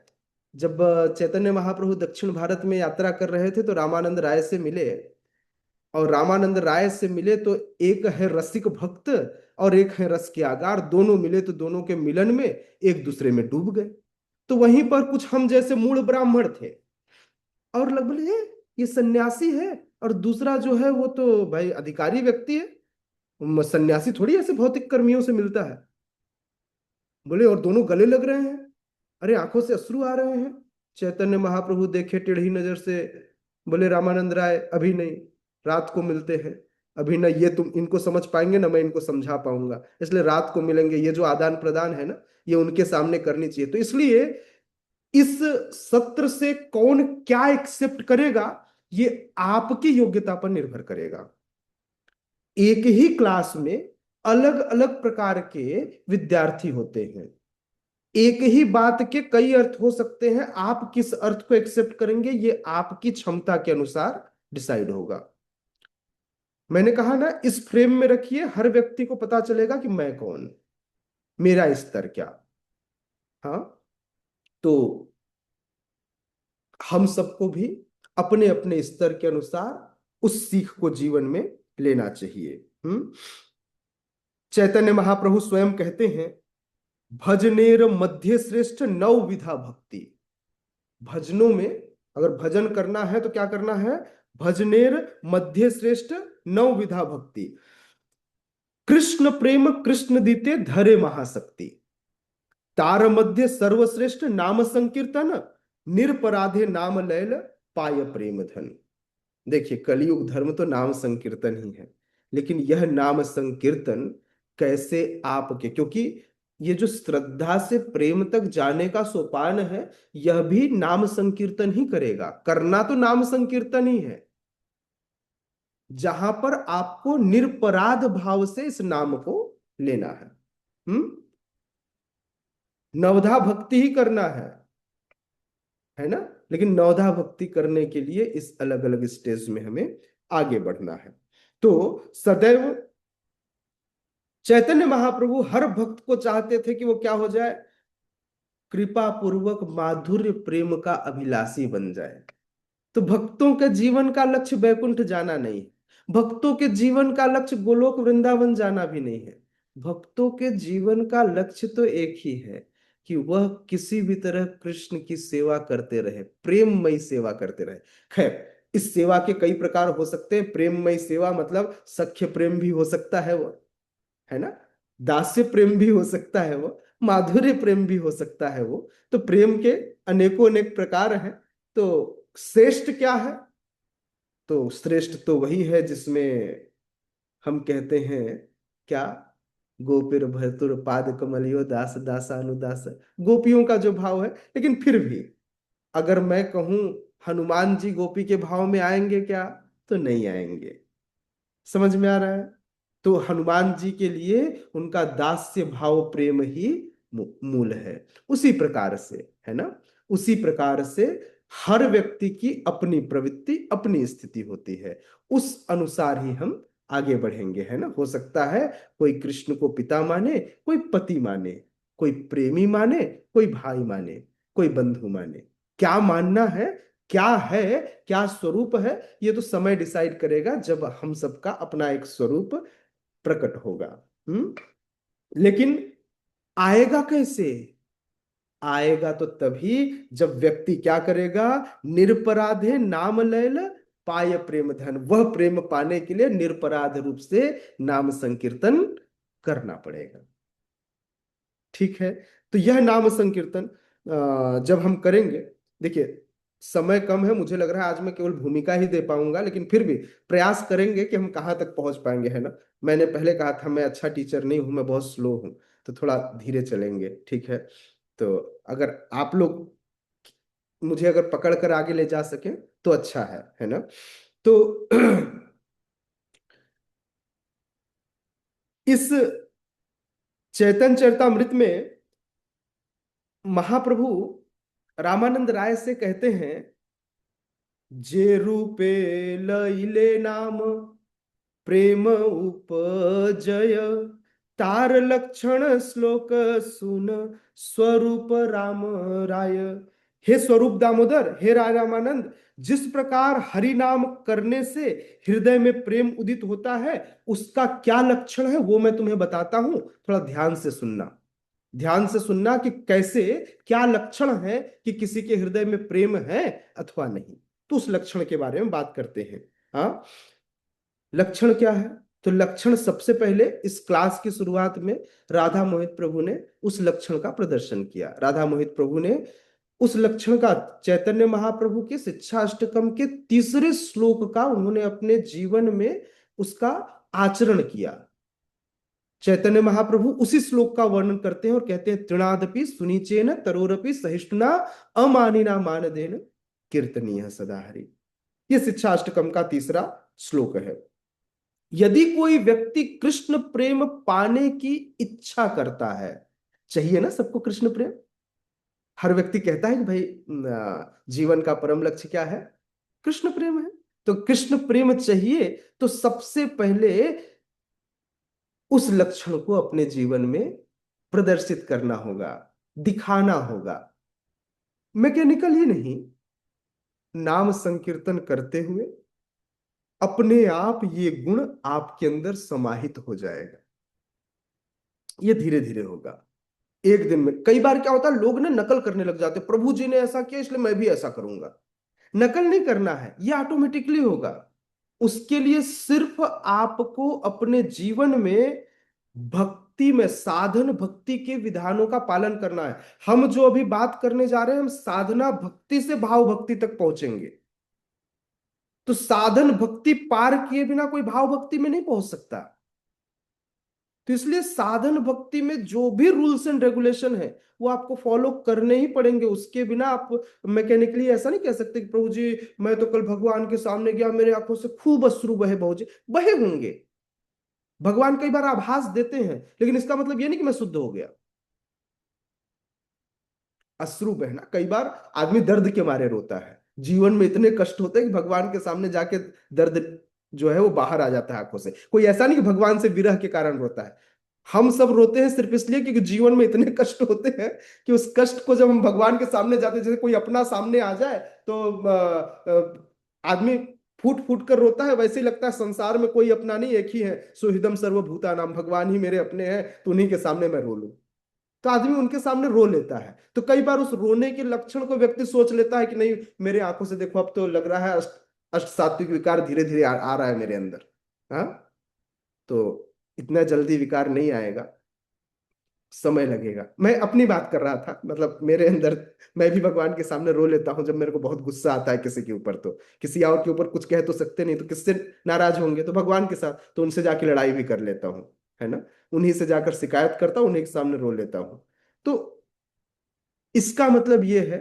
जब चैतन्य महाप्रभु दक्षिण भारत में यात्रा कर रहे थे तो रामानंद राय से मिले, और रामानंद राय से मिले तो एक है रसिक भक्त और एक है रस के आगार, दोनों मिले तो दोनों के मिलन में एक दूसरे में डूब गए। तो वहीं पर कुछ हम जैसे मूल ब्राह्मण थे और लग बोले ये सन्यासी है और दूसरा जो है वो तो भाई अधिकारी व्यक्ति है, सन्यासी थोड़ी ऐसे भौतिक कर्मियों से मिलता है। बोले और दोनों गले लग रहे हैं, अरे आंखों से अश्रु आ रहे हैं। चैतन्य महाप्रभु देखे टेढ़ी नजर से, बोले रामानंद राय अभी नहीं, रात को मिलते हैं, अभी ना ये तुम इनको समझ पाएंगे ना मैं इनको समझा पाऊंगा, इसलिए रात को मिलेंगे। ये जो आदान प्रदान है ना ये उनके सामने करनी चाहिए। तो इसलिए इस सत्र से कौन क्या एक्सेप्ट करेगा ये आपकी योग्यता पर निर्भर करेगा। एक ही क्लास में अलग अलग प्रकार के विद्यार्थी होते हैं, एक ही बात के कई अर्थ हो सकते हैं, आप किस अर्थ को एक्सेप्ट करेंगे ये आपकी क्षमता के अनुसार डिसाइड होगा। मैंने कहा ना, इस फ्रेम में रखिए, हर व्यक्ति को पता चलेगा कि मैं कौन, मेरा स्तर क्या। हाँ, तो हम सबको भी अपने अपने स्तर के अनुसार उस सीख को जीवन में लेना चाहिए। चैतन्य महाप्रभु स्वयं कहते हैं, भजनेर मध्य श्रेष्ठ नौ विधा भक्ति। भजनों में अगर भजन करना है तो क्या करना है, भजनेर मध्य श्रेष्ठ नौ विधा भक्ति, कृष्ण प्रेम कृष्ण दीते धरे महाशक्ति, तार मध्य सर्वश्रेष्ठ नाम संकीर्तन, निरपराधे नाम लैल पाय प्रेम धन। देखिए कलयुग धर्म तो नाम संकीर्तन ही है, लेकिन यह नाम संकीर्तन कैसे आपके, क्योंकि ये जो श्रद्धा से प्रेम तक जाने का सोपान है यह भी नाम संकीर्तन ही करेगा, करना तो नाम संकीर्तन ही है, जहां पर आपको निरपराध भाव से इस नाम को लेना है। नवधा भक्ति ही करना है ना। लेकिन नवधा भक्ति करने के लिए इस अलग अलग स्टेज में हमें आगे बढ़ना है। तो सदैव चैतन्य महाप्रभु हर भक्त को चाहते थे कि वो क्या हो जाए, कृपा पूर्वक माधुर्य प्रेम का अभिलाषी बन जाए। तो भक्तों के जीवन का लक्ष्य बैकुंठ जाना नहीं है, भक्तों के जीवन का लक्ष्य गोलोक वृंदावन जाना भी नहीं है। भक्तों के जीवन का लक्ष्य तो एक ही है कि वह किसी भी तरह कृष्ण की सेवा करते रहे, प्रेममयी सेवा करते रहे। खैर, इस सेवा के कई प्रकार हो सकते हैं। प्रेममयी सेवा मतलब सख्य प्रेम भी हो सकता है वो, है ना, दास्य प्रेम भी हो सकता है वो, माधुर्य प्रेम भी हो सकता है वो। तो प्रेम के अनेकों अनेक प्रकार हैं। तो श्रेष्ठ क्या है? तो श्रेष्ठ तो वही है जिसमें हम कहते हैं क्या, गोपीर भरतुर पाद कमलियो दास दासानुदास, गोपियों का जो भाव है। लेकिन फिर भी अगर मैं कहूं हनुमान जी गोपी के भाव में आएंगे क्या, तो नहीं आएंगे। समझ में आ रहा है? तो हनुमान जी के लिए उनका दास्य भाव प्रेम ही मूल है। उसी प्रकार से, है ना, उसी प्रकार से हर व्यक्ति की अपनी प्रवृत्ति, अपनी स्थिति होती है। उस अनुसार ही हम आगे बढ़ेंगे, है ना। हो सकता है कोई कृष्ण को पिता माने, कोई पति माने, कोई प्रेमी माने, कोई भाई माने, कोई बंधु माने। क्या मानना है, क्या है, क्या स्वरूप है, ये तो समय डिसाइड करेगा जब हम सबका अपना एक स्वरूप प्रकट होगा। लेकिन आएगा कैसे? आएगा तो तभी जब व्यक्ति क्या करेगा, निरपराधे नाम लैल पाय प्रेम धन। वह प्रेम पाने के लिए निरपराध रूप से नाम संकीर्तन करना पड़ेगा। ठीक है। तो यह नाम संकीर्तन जब हम करेंगे, देखिए समय कम है, मुझे लग रहा है आज मैं केवल भूमिका ही दे पाऊंगा, लेकिन फिर भी प्रयास करेंगे कि हम कहाँ तक पहुंच पाएंगे, है ना। मैंने पहले कहा था मैं अच्छा टीचर नहीं हूं, मैं बहुत स्लो हूं, तो थोड़ा धीरे चलेंगे, ठीक है। तो अगर आप लोग मुझे अगर पकड़ कर आगे ले जा सके तो अच्छा है ना। तो इस चैतन्य चरितामृत में महाप्रभु रामानंद राय से कहते हैं, जे रूपे लैले नाम प्रेम उपजय, तार लक्षण श्लोक सुन स्वरूप राम राय। हे स्वरूप दामोदर, हे रामानंद, जिस प्रकार हरि नाम करने से हृदय में प्रेम उदित होता है, उसका क्या लक्षण है वो मैं तुम्हें बताता हूं। थोड़ा ध्यान से सुनना, ध्यान से सुनना कि कैसे, क्या लक्षण है कि किसी के हृदय में प्रेम है अथवा नहीं। तो उस लक्षण के बारे में बात करते हैं। हाँ, लक्षण क्या है? तो लक्षण सबसे पहले इस क्लास की शुरुआत में राधा मोहित प्रभु ने उस लक्षण का प्रदर्शन किया। राधा मोहित प्रभु ने उस लक्षण का चैतन्य महाप्रभु के शिक्षा अष्टकम के तीसरे श्लोक का उन्होंने अपने जीवन में उसका आचरण किया। चैतन्य महाप्रभु उसी श्लोक का वर्णन करते हैं और कहते हैं, तृणादपि सुनीचेन तरोरपि सहिष्णुना अमानिना मानदेन कीर्तनीय सदा हरि। ये शिक्षा अष्टकम का तीसरा श्लोक है। यदि कोई व्यक्ति कृष्ण प्रेम पाने की इच्छा करता है, चाहिए ना सबको कृष्ण प्रेम, हर व्यक्ति कहता है कि भाई जीवन का परम लक्ष्य क्या है, कृष्ण प्रेम है। तो कृष्ण प्रेम चाहिए तो सबसे पहले उस लक्षण को अपने जीवन में प्रदर्शित करना होगा, दिखाना होगा। मैकेनिकल ही नहीं, नाम संकीर्तन करते हुए अपने आप ये गुण आपके अंदर समाहित हो जाएगा। ये धीरे धीरे होगा, एक दिन में। कई बार क्या होता है, लोग ना नकल करने लग जाते, प्रभु जी ने ऐसा किया इसलिए मैं भी ऐसा करूंगा। नकल नहीं करना है, ये ऑटोमेटिकली होगा। उसके लिए सिर्फ आपको अपने जीवन में भक्ति में, साधन भक्ति के विधानों का पालन करना है। हम जो अभी बात करने जा रहे हैं, हम साधना भक्ति से भाव भक्ति तक पहुंचेंगे। तो साधन भक्ति पार किए बिना कोई भाव भक्ति में नहीं पहुंच सकता। तो इसलिए साधन भक्ति में जो भी रूल्स एंड रेगुलेशन है वो आपको फॉलो करने ही पड़ेंगे। उसके बिना आप मैकेनिकली ऐसा नहीं कह सकते कि प्रभु जी मैं तो कल भगवान के सामने गया, मेरे आंखों से खूब अश्रु बहे। बहु जी बहे होंगे, भगवान कई बार आभास देते हैं, लेकिन इसका मतलब ये नहीं कि मैं शुद्ध हो गया। अश्रु बहना, कई बार आदमी दर्द के मारे रोता है, जीवन में इतने कष्ट होते हैं कि भगवान के सामने जाके दर्द जो है वो बाहर आ जाता है आंखों से। कोई ऐसा नहीं कि भगवान से विरह के कारण रोता है। हम सब रोते हैं सिर्फ इसलिए क्योंकि जीवन में इतने कष्ट होते हैं कि उस कष्ट को जब हम भगवान के सामने जाते हैं, जैसे कोई अपना सामने आ जाए तो आदमी फूट फूट कर रोता है। वैसे ही लगता है संसार में कोई अपना नहीं, एक ही है, सुहृदम सर्वभूता नाम, भगवान ही मेरे अपने हैं, तो उन्हीं के सामने मैं रो लूं। तो आदमी उनके सामने रो लेता है। तो कई बार उस रोने के लक्षण को व्यक्ति सोच लेता है कि नहीं, मेरे आंखों से देखो अब तो लग रहा है अष्ट सात्विक विकार धीरे धीरे आ रहा है मेरे अंदर। हाँ, तो इतना जल्दी विकार नहीं आएगा, समय लगेगा। मैं अपनी बात कर रहा था, मतलब मेरे अंदर मैं भी भगवान के सामने रो लेता हूँ जब मेरे को बहुत गुस्सा आता है किसी के ऊपर। तो किसी और के ऊपर कुछ कह तो सकते नहीं, तो किससे नाराज होंगे, तो भगवान के साथ, तो उनसे जाके लड़ाई भी कर लेता हूँ, है ना। उन्हीं से जाकर शिकायत करता हूँ, उन्हीं के सामने रो लेता हूँ। तो इसका मतलब ये है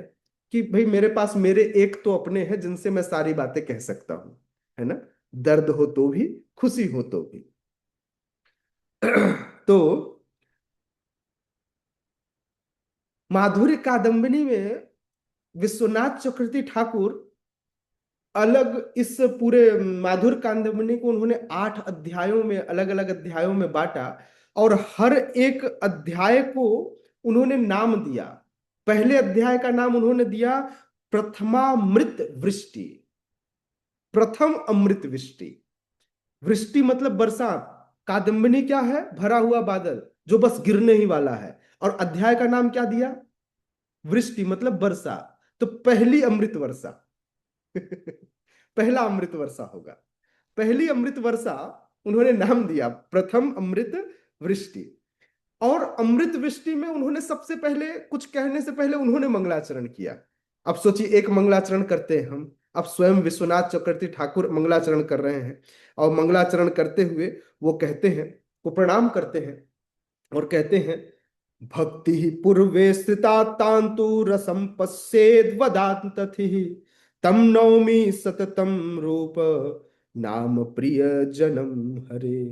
कि भाई मेरे पास मेरे एक तो अपने हैं जिनसे मैं सारी बातें कह सकता हूं, है ना। दर्द हो तो भी, खुशी हो तो भी। तो माधुर्य कादम्बिनी में विश्वनाथ चक्रवर्ती ठाकुर अलग इस पूरे माधुर्य कादम्बिनी को उन्होंने 8 अध्यायों में, अलग अलग अध्यायों में बांटा, और हर एक अध्याय को उन्होंने नाम दिया। पहले अध्याय का नाम उन्होंने दिया प्रथमामृत वृष्टि। प्रथम अमृत वृष्टि, वृष्टि मतलब बरसात, कादम्बिनी क्या है, भरा हुआ बादल जो बस गिरने ही वाला है। और अध्याय का नाम क्या दिया, वृष्टि मतलब वर्षा। तो पहली अमृत वर्षा पहला अमृत वर्षा होगा, पहली अमृत वर्षा उन्होंने नाम दिया प्रथम अमृत वृष्टि। और अमृत वृष्टि में उन्होंने सबसे पहले, कुछ कहने से पहले उन्होंने मंगलाचरण किया। अब सोचिए, एक मंगलाचरण करते हैं हम, अब स्वयं विश्वनाथ चक्रवर्ती ठाकुर मंगलाचरण कर रहे हैं, और मंगलाचरण करते हुए वो कहते हैं, वो प्रणाम करते हैं और कहते हैं, भक्ति पूर्वे स्थिता तांतु रसम पश्येद वदांतति तम नौमि सततम रूप नाम प्रिय जनम हरे।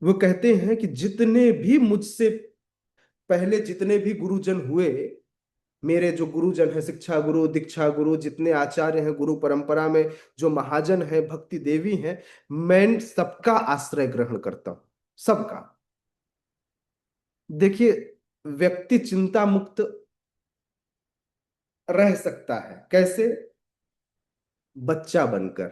वो कहते हैं कि जितने भी मुझसे पहले जितने भी गुरुजन हुए, मेरे जो गुरुजन है, शिक्षा गुरु, दीक्षा गुरु, जितने आचार्य हैं गुरु परंपरा में, जो महाजन हैं, भक्ति देवी हैं, मैं सबका आश्रय ग्रहण करता हूं, सबका। देखिए, व्यक्ति चिंता मुक्त रह सकता है कैसे, बच्चा बनकर।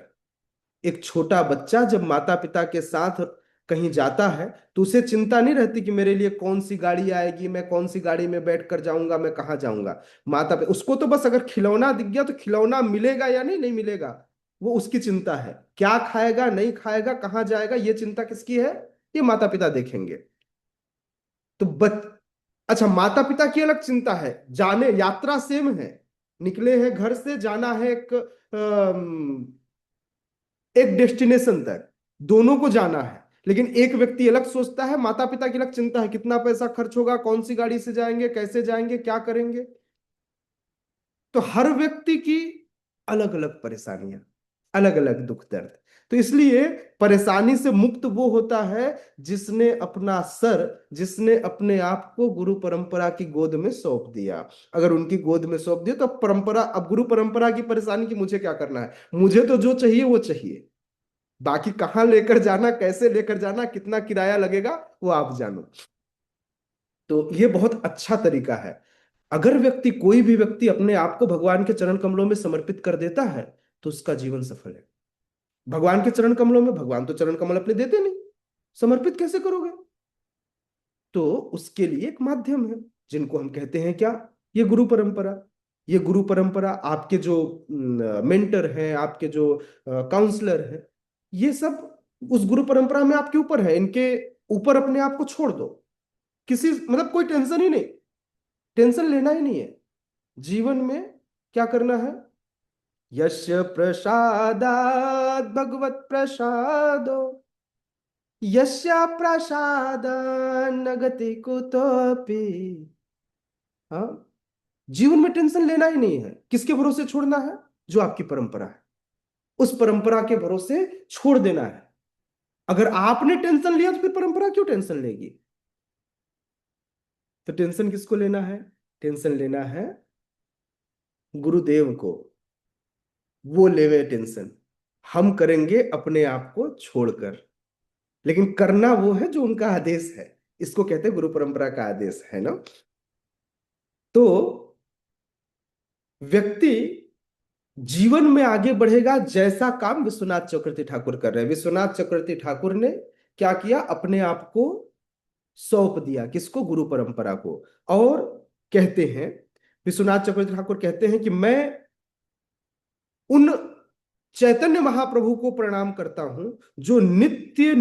एक छोटा बच्चा जब माता पिता के साथ कहीं जाता है तो उसे चिंता नहीं रहती कि मेरे लिए कौन सी गाड़ी आएगी, मैं कौन सी गाड़ी में बैठ कर जाऊंगा, मैं कहाँ जाऊंगा। माता पिता उसको तो बस अगर खिलौना दिख गया तो खिलौना मिलेगा या नहीं, नहीं मिलेगा, वो उसकी चिंता है। क्या खाएगा, नहीं खाएगा, कहाँ जाएगा, ये चिंता किसकी है, ये माता पिता देखेंगे। तो अच्छा, माता पिता की अलग चिंता है, जाने यात्रा सेम है, निकले हैं घर से, जाना है एक डेस्टिनेशन तक, दोनों को जाना है। लेकिन एक व्यक्ति अलग सोचता है, माता पिता की अलग चिंता है, कितना पैसा खर्च होगा, कौन सी गाड़ी से जाएंगे, कैसे जाएंगे, क्या करेंगे। तो हर व्यक्ति की अलग अलग परेशानियां, अलग अलग दुख दर्द। तो इसलिए परेशानी से मुक्त वो होता है जिसने अपना सर, जिसने अपने आप को गुरु परंपरा की गोद में सौंप दिया। अगर उनकी गोद में सौंप दिया तो अब परंपरा, अब गुरु परंपरा की परेशानी की मुझे क्या करना है, मुझे तो जो चाहिए वो चाहिए। बाकी कहाँ लेकर जाना, कैसे लेकर जाना, कितना किराया लगेगा, वो आप जानो। तो ये बहुत अच्छा तरीका है। अगर व्यक्ति, कोई भी व्यक्ति अपने आप को भगवान के चरण कमलों में समर्पित कर देता है तो उसका जीवन सफल है। भगवान के चरण कमलों में, भगवान तो चरण कमल अपने देते नहीं, समर्पित कैसे करोगे। तो उसके लिए एक माध्यम है जिनको हम कहते हैं क्या, ये गुरु परंपरा। ये गुरु परंपरा, आपके जो मेंटर हैं, आपके जो काउंसलर हैं, ये सब उस गुरु परंपरा में आपके ऊपर है, इनके ऊपर अपने आप को छोड़ दो। किसी, मतलब कोई टेंशन ही नहीं, टेंशन लेना ही नहीं है जीवन में। क्या करना है, यस्य प्रसादात् भगवत प्रसादो, यस्य प्रसादान्न गति कुतोपि। हाँ, जीवन में टेंशन लेना ही नहीं है, किसके भरोसे छोड़ना है, जो आपकी परंपरा है, उस परंपरा के भरोसे छोड़ देना है। अगर आपने टेंशन लिया तो फिर परंपरा क्यों टेंशन लेगी। तो टेंशन किसको लेना है, टेंशन लेना है गुरुदेव को, वो लेवे टेंशन। हम करेंगे अपने आप को छोड़कर, लेकिन करना वो है जो उनका आदेश है। इसको कहते हैं गुरु परंपरा का आदेश, है ना। तो व्यक्ति जीवन में आगे बढ़ेगा जैसा काम विश्वनाथ चक्रवर्ती ठाकुर कर रहे हैं। विश्वनाथ चक्रवर्ती ठाकुर ने क्या किया, अपने आप को सौंप दिया, किसको? गुरु परंपरा को। और कहते हैं, विश्वनाथ चक्रवर्ती ठाकुर कहते हैं कि मैं उन चैतन्य महाप्रभु को प्रणाम करता हूं जो नित्य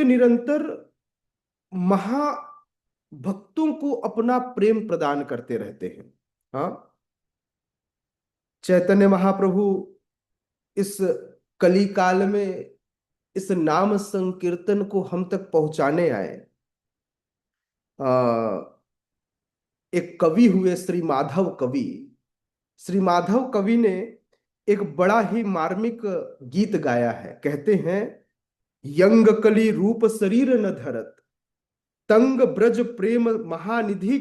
निरंतर महाभक्तों को अपना प्रेम प्रदान करते रहते हैं। हाँ, चैतन्य महाप्रभु इस कली काल में इस नाम संकीर्तन को हम तक पहुंचाने आए। आ, एक कवि हुए श्री माधव कवि। श्री माधव कवि ने एक बड़ा ही मार्मिक गीत गाया है। कहते हैं, यंग कली रूप शरीर न धरत, तंग ब्रज प्रेम महानिधि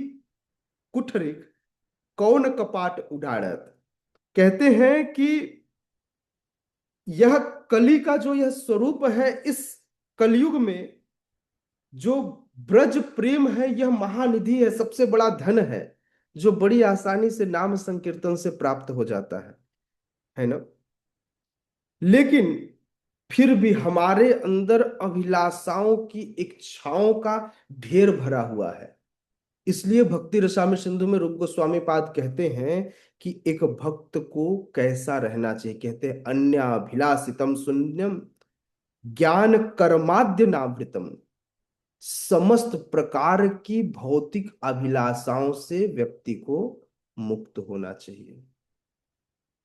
कुठरिक, कौन कपाट उडाड़त। कहते हैं कि यह कली का जो यह स्वरूप है, इस कलयुग में जो ब्रज प्रेम है, यह महानिधि है, सबसे बड़ा धन है, जो बड़ी आसानी से नाम संकीर्तन से प्राप्त हो जाता है ना। लेकिन फिर भी हमारे अंदर अभिलाषाओं की इच्छाओं का ढेर भरा हुआ है। इसलिए भक्ति रसामृत सिंधु में रूप गोस्वामी पाद कहते हैं कि एक भक्त को कैसा रहना चाहिए। कहते हैं, अन्याभिलाषितम शून्यम ज्ञान कर्माद्य नावृतम। समस्त प्रकार की भौतिक अभिलाषाओं से व्यक्ति को मुक्त होना चाहिए।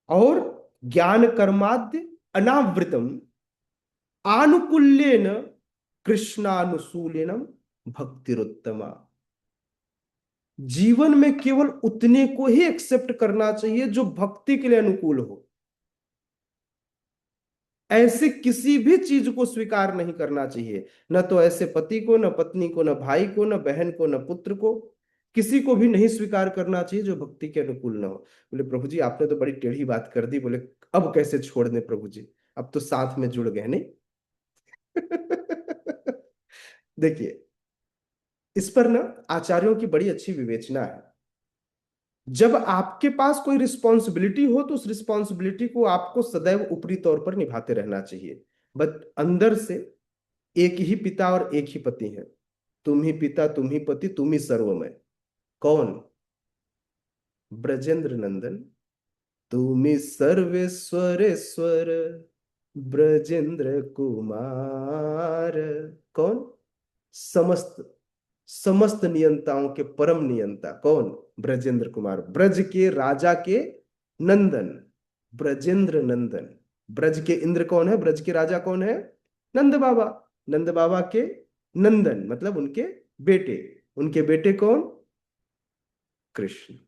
और ज्ञान कर्माद्य अनावृतम आनुकूल्येन कृष्णानुशूलिनम भक्तिरुत्तमा। जीवन में केवल उतने को ही एक्सेप्ट करना चाहिए जो भक्ति के लिए अनुकूल हो। ऐसे किसी भी चीज को स्वीकार नहीं करना चाहिए, न तो ऐसे पति को, न पत्नी को, न भाई को, न बहन को, न पुत्र को, किसी को भी नहीं स्वीकार करना चाहिए जो भक्ति के अनुकूल न हो। बोले, प्रभु जी आपने तो बड़ी टेढ़ी बात कर दी। बोले, अब कैसे छोड़ दें प्रभु जी, अब तो साथ में जुड़ गए नहीं। देखिए, इस पर ना आचार्यों की बड़ी अच्छी विवेचना है। जब आपके पास कोई रिस्पॉन्सिबिलिटी हो तो उस रिस्पॉन्सिबिलिटी को आपको सदैव ऊपरी तौर पर निभाते रहना चाहिए, बट अंदर से एक ही पिता और एक ही पति है। तुम ही पिता, तुम ही पति, तुम ही सर्वमय। कौन? ब्रजेंद्र नंदन, तुम ही सर्वेश्वरेश्वर ब्रजेंद्र कुमार। कौन? समस्त समस्त नियंताओं के परम नियंता। कौन? ब्रजेंद्र कुमार, ब्रज के राजा के नंदन, ब्रजेंद्र नंदन। ब्रज के इंद्र कौन है? ब्रज के राजा कौन है? नंद बाबा। नंद बाबा के नंदन मतलब उनके बेटे। उनके बेटे कौन? कृष्ण।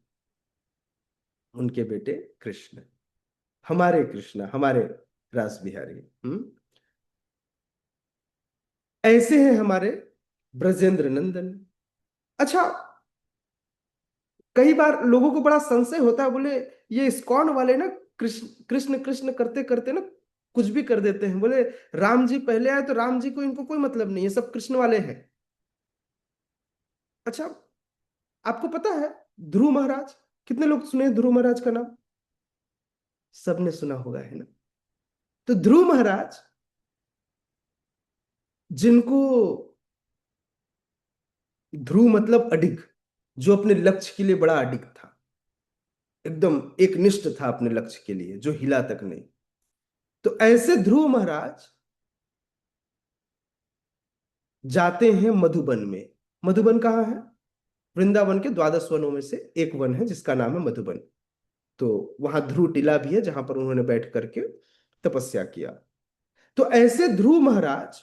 उनके बेटे कृष्ण, हमारे कृष्ण, हमारे रास बिहारी। ऐसे हैं हमारे ब्रजेंद्र नंदन। अच्छा, कई बार लोगों को बड़ा संशय होता है, बोले ये इस्कॉन वाले ना कृष्ण कृष्ण कृष्ण करते करते ना कुछ भी कर देते हैं। बोले राम जी पहले आए तो राम जी को इनको कोई मतलब नहीं है, सब कृष्ण वाले हैं। अच्छा, आपको पता है ध्रुव महाराज? कितने लोग सुने हैं ध्रुव महाराज का नाम? सबने सुना होगा, है ना। तो ध्रुव महाराज, जिनको ध्रुव मतलब अडिग, जो अपने लक्ष्य के लिए बड़ा अडिग था, एकदम एक निष्ठ था अपने लक्ष्य के लिए, जो हिला तक नहीं। तो ऐसे ध्रुव महाराज जाते हैं मधुबन में। मधुबन कहाँ है? वृंदावन के 12 वनों में से एक वन है जिसका नाम है मधुबन। तो वहां ध्रुव टीला भी है जहां पर उन्होंने बैठ करके तपस्या किया। तो ऐसे ध्रुव महाराज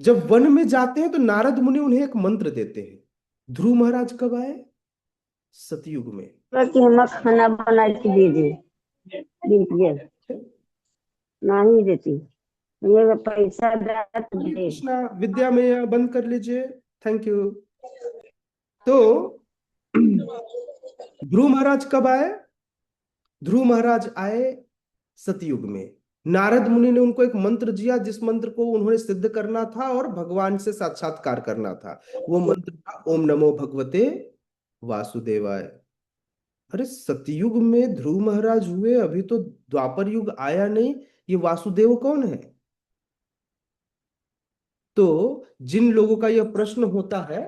जब वन में जाते हैं तो नारद मुनि उन्हें एक मंत्र देते हैं। ध्रुव महाराज कब आए? सतयुग में। कि हम खाना बना के दे दे दीजिए, नहीं देती ये पैसा हरे दे। कृष्णा, विद्या में बंद कर लीजिए, थैंक यू। तो ध्रुव महाराज कब आए? ध्रुव महाराज आए सतयुग में। नारद मुनि ने उनको एक मंत्र दिया, जिस मंत्र को उन्होंने सिद्ध करना था और भगवान से साक्षात्कार करना था। वो मंत्र था ओम नमो भगवते वासुदेवाय। अरे सतयुग में ध्रुव महाराज हुए, अभी तो द्वापर युग आया नहीं, ये वासुदेव कौन है? तो जिन लोगों का यह प्रश्न होता है,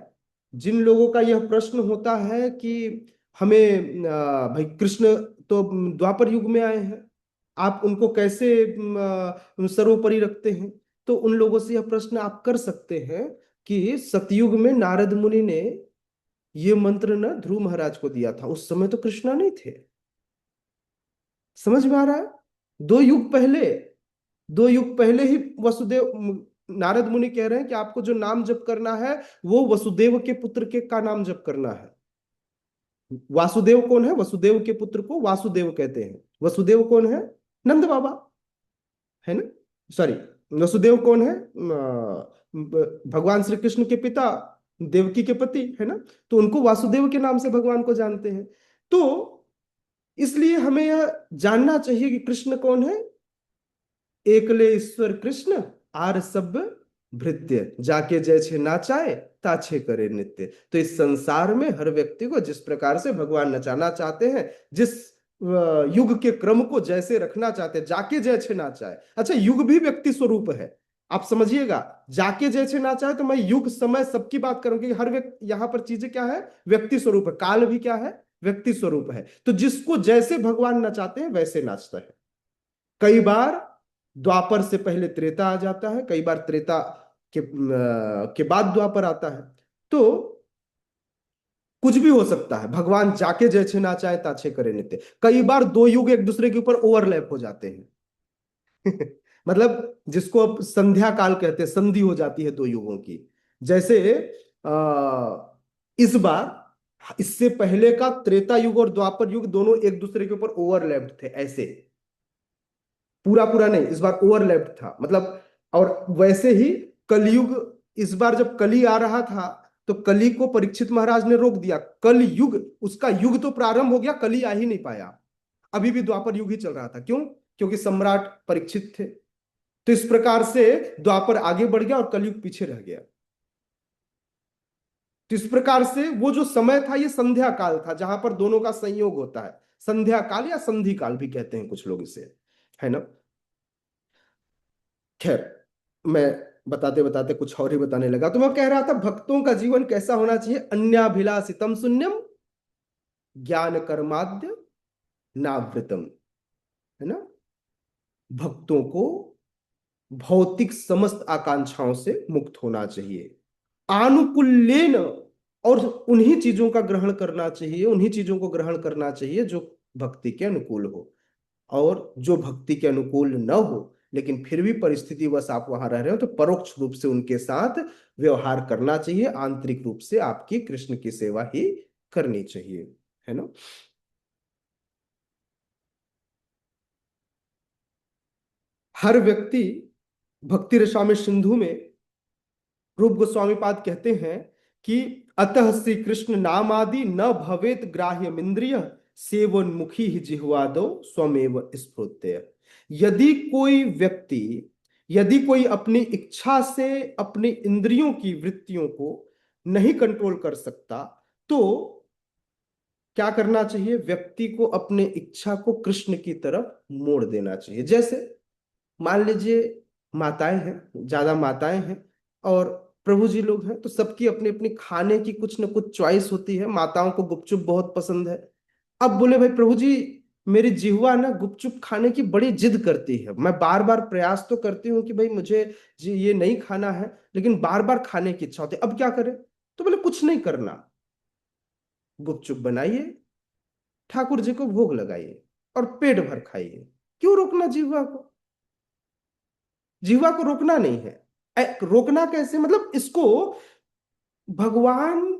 जिन लोगों का यह प्रश्न होता है कि हमें भाई कृष्ण तो द्वापर युग में आए हैं, आप उनको कैसे सर्वोपरि रखते हैं, तो उन लोगों से यह प्रश्न आप कर सकते हैं कि सतयुग में नारद मुनि ने ये मंत्र न ध्रुव महाराज को दिया था, उस समय तो कृष्णा नहीं थे। समझ में आ रहा है? 2 युग पहले, 2 युग पहले ही वसुदेव, नारद मुनि कह रहे हैं कि आपको जो नाम जप करना है वो वसुदेव के पुत्र के का नाम जप करना है। वासुदेव कौन है? वसुदेव के पुत्र को वासुदेव कहते हैं। वसुदेव कौन है? नंद बाबा, है ना? सॉरी, वसुदेव कौन है? भगवान श्री कृष्ण के पिता, देवकी के पति, है ना? तो उनको वासुदेव के नाम से भगवान को जानते हैं। तो इसलिए हमें यह जानना चाहिए कि कृष्ण कौन है। एकले ईश्वर कृष्ण, आर सब भृत्य, जाके जैसे नाचाए ताछे करे नित्य। तो इस संसार में हर व्यक्ति को जिस प्रकार से भगवान नचाना चाहते हैं, जिस युग के क्रम को जैसे रखना चाहते हैं, जाके जैसे नाचाए। अच्छा, युग भी व्यक्ति स्वरूप है, आप समझिएगा। जाके जैसे नाचाए, तो मैं युग समय सबकी बात करूं कि हर व्यक्ति, यहां पर चीजें क्या है? व्यक्ति स्वरूप है। काल भी क्या है? व्यक्ति स्वरूप है। तो जिसको जैसे भगवान नचाते हैं वैसे नाचता है। कई बार द्वापर से पहले त्रेता आ जाता है, कई बार त्रेता के बाद द्वापर आता है। तो कुछ भी हो सकता है, भगवान जाके जैसे ना चाहे ताछे करे नित्य। कई बार 2 युग एक दूसरे के ऊपर ओवरलैप हो जाते हैं। मतलब जिसको अब संध्या काल कहते हैं, संधि हो जाती है 2 युगों की। जैसे इस बार, इससे पहले का त्रेता युग और द्वापर युग दोनों एक दूसरे के ऊपर ओवरलैप्ड थे ऐसे। पूरा पूरा नहीं, इस बार ओवरलैप्ड था मतलब। और वैसे ही कलयुग, इस बार जब कली आ रहा था तो कली को परीक्षित महाराज ने रोक दिया। कल युग, उसका युग तो प्रारंभ हो गया, कली आ ही नहीं पाया। अभी भी द्वापर युग ही चल रहा था। क्यों? क्योंकि सम्राट परीक्षित थे। तो इस प्रकार से द्वापर आगे बढ़ गया और कलयुग पीछे रह गया। तो इस प्रकार से वो जो समय था ये संध्या काल था, जहां पर दोनों का संयोग होता है। संध्या काल या संधि काल भी कहते हैं कुछ लोग इसे, है ना? खैर, मैं बताते बताते कुछ और ही बताने लगा। तो मैं कह रहा था भक्तों का जीवन कैसा होना चाहिए? अन्याभिलाषितम शून्यम, ज्ञान कर्माद्य नावृतम, है ना? भक्तों को भौतिक समस्त आकांक्षाओं से मुक्त होना चाहिए। आनुकूल्येन, और उन्हीं चीजों का ग्रहण करना चाहिए, उन्हीं चीजों को ग्रहण करना चाहिए जो भक्ति के अनुकूल हो। और जो भक्ति के अनुकूल न हो लेकिन फिर भी परिस्थिति बस आप वहां रह रहे हो, तो परोक्ष रूप से उनके साथ व्यवहार करना चाहिए। आंतरिक रूप से आपकी कृष्ण की सेवा ही करनी चाहिए, है ना? हर व्यक्ति, भक्ति रसामृत सिंधु में रूप गोस्वामी पाद कहते हैं कि अतः श्री कृष्ण नाम आदि न भवेत ग्राह्य इंद्रिय, सेवोन्मुखी ही जिह्वादो स्वमेव स्फुरते। यदि कोई व्यक्ति, यदि कोई अपनी इच्छा से अपनी इंद्रियों की वृत्तियों को नहीं कंट्रोल कर सकता, तो क्या करना चाहिए? व्यक्ति को अपने इच्छा को कृष्ण की तरफ मोड़ देना चाहिए। जैसे मान लीजिए माताएं हैं, ज्यादा माताएं हैं और प्रभु जी लोग हैं, तो सबकी अपनी अपनी खाने की कुछ न कुछ चॉइस होती है। माताओं को गुपचुप बहुत पसंद है। अब बोले भाई प्रभु जी, मेरी जिह्वा ना गुपचुप खाने की बड़ी जिद करती है, मैं बार बार प्रयास तो करती हूँ कि भाई मुझे जी ये नहीं खाना है, लेकिन बार बार खाने की इच्छा होती है, अब क्या करें? तो बोले कुछ नहीं करना, गुपचुप बनाइए, ठाकुर जी को भोग लगाइए और पेट भर खाइए। क्यों रोकना जिह्वा को? जिह्वा को रोकना नहीं है। रोकना कैसे? मतलब इसको, भगवान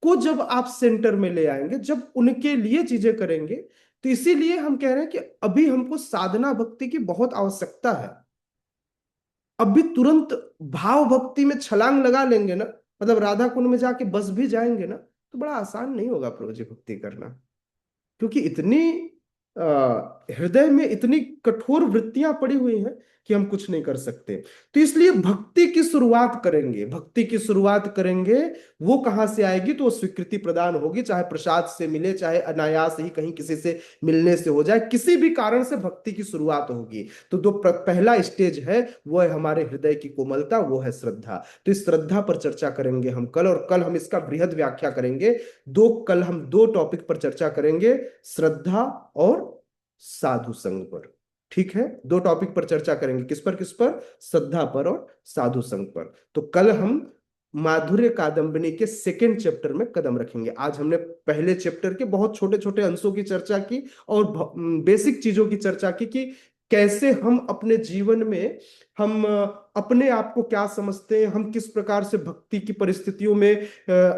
को जब आप सेंटर में ले आएंगे, जब उनके लिए चीजें करेंगे, तो इसीलिए हम कह रहे हैं कि अभी हमको साधना भक्ति की बहुत आवश्यकता है। अभी तुरंत भाव भक्ति में छलांग लगा लेंगे ना, मतलब राधा कुंड में जाके बस भी जाएंगे ना, तो बड़ा आसान नहीं होगा प्रभु जी भक्ति करना। क्योंकि इतनी हृदय में इतनी कठोर वृत्तियां पड़ी हुई हैं कि हम कुछ नहीं कर सकते। तो इसलिए भक्ति की शुरुआत करेंगे, भक्ति की शुरुआत करेंगे। वो कहाँ से आएगी? तो वो स्वीकृति प्रदान होगी, चाहे प्रसाद से मिले, चाहे अनायास ही कहीं किसी से मिलने से हो जाए, किसी भी कारण से भक्ति की शुरुआत होगी। तो जो पहला स्टेज है वो है हमारे हृदय की कोमलता, वो है श्रद्धा। तो इस श्रद्धा पर चर्चा करेंगे हम कल, और कल हम इसका बृहद व्याख्या करेंगे। कल हम दो टॉपिक पर चर्चा करेंगे, श्रद्धा और साधु संग पर। ठीक है, दो टॉपिक पर चर्चा करेंगे, किस पर? श्रद्धा पर और साधु संग पर। तो कल हम माधुर्य कादंबिनी के सेकेंड चैप्टर में कदम रखेंगे। आज हमने पहले चैप्टर के बहुत छोटे छोटे अंशों की चर्चा की और बेसिक चीजों की चर्चा की कि कैसे हम अपने जीवन में हम अपने आप को क्या समझते हैं, हम किस प्रकार से भक्ति की परिस्थितियों में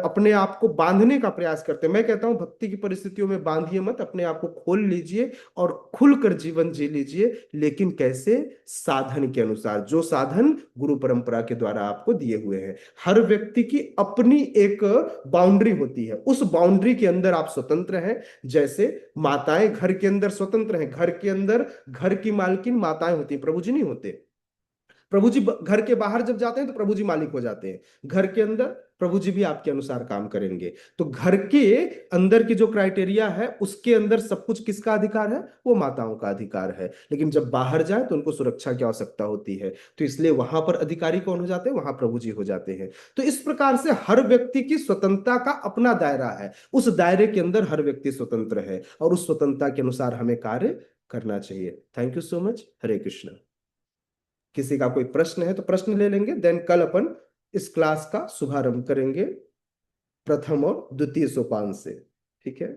अपने आप को बांधने का प्रयास करते हैं। मैं कहता हूं भक्ति की परिस्थितियों में बांधिए मत, अपने आप को खोल लीजिए और खुलकर जीवन जी लीजिए। लेकिन कैसे? साधन के अनुसार, जो साधन गुरु परंपरा के द्वारा आपको दिए हुए हैं। हर व्यक्ति की अपनी एक बाउंड्री होती है, उस बाउंड्री के अंदर आप स्वतंत्र हैं। जैसे माताएं घर के अंदर स्वतंत्र हैं, घर के अंदर घर की मालकिन माताएं होती हैं, प्रभु जी नहीं होते। प्रभु जी घर के बाहर जब जाते हैं तो प्रभु जी मालिक हो जाते हैं, घर के अंदर प्रभु जी भी आपके अनुसार काम करेंगे। तो घर के अंदर की जो क्राइटेरिया है उसके अंदर सब कुछ किसका अधिकार है? वो माताओं का अधिकार है। लेकिन जब बाहर जाए तो उनको सुरक्षा की आवश्यकता होती है, तो इसलिए वहां पर अधिकारी कौन हो जाते हैं? वहां प्रभु जी हो जाते हैं। तो इस प्रकार से हर व्यक्ति की स्वतंत्रता का अपना दायरा है, उस दायरे के अंदर हर व्यक्ति स्वतंत्र है और उस स्वतंत्रता के अनुसार हमें कार्य करना चाहिए। Thank you so much. Hare Krishna. किसी का कोई प्रश्न है तो प्रश्न ले लेंगे, देन कल अपन इस क्लास का शुभारंभ करेंगे प्रथम और द्वितीय सोपान से। ठीक है।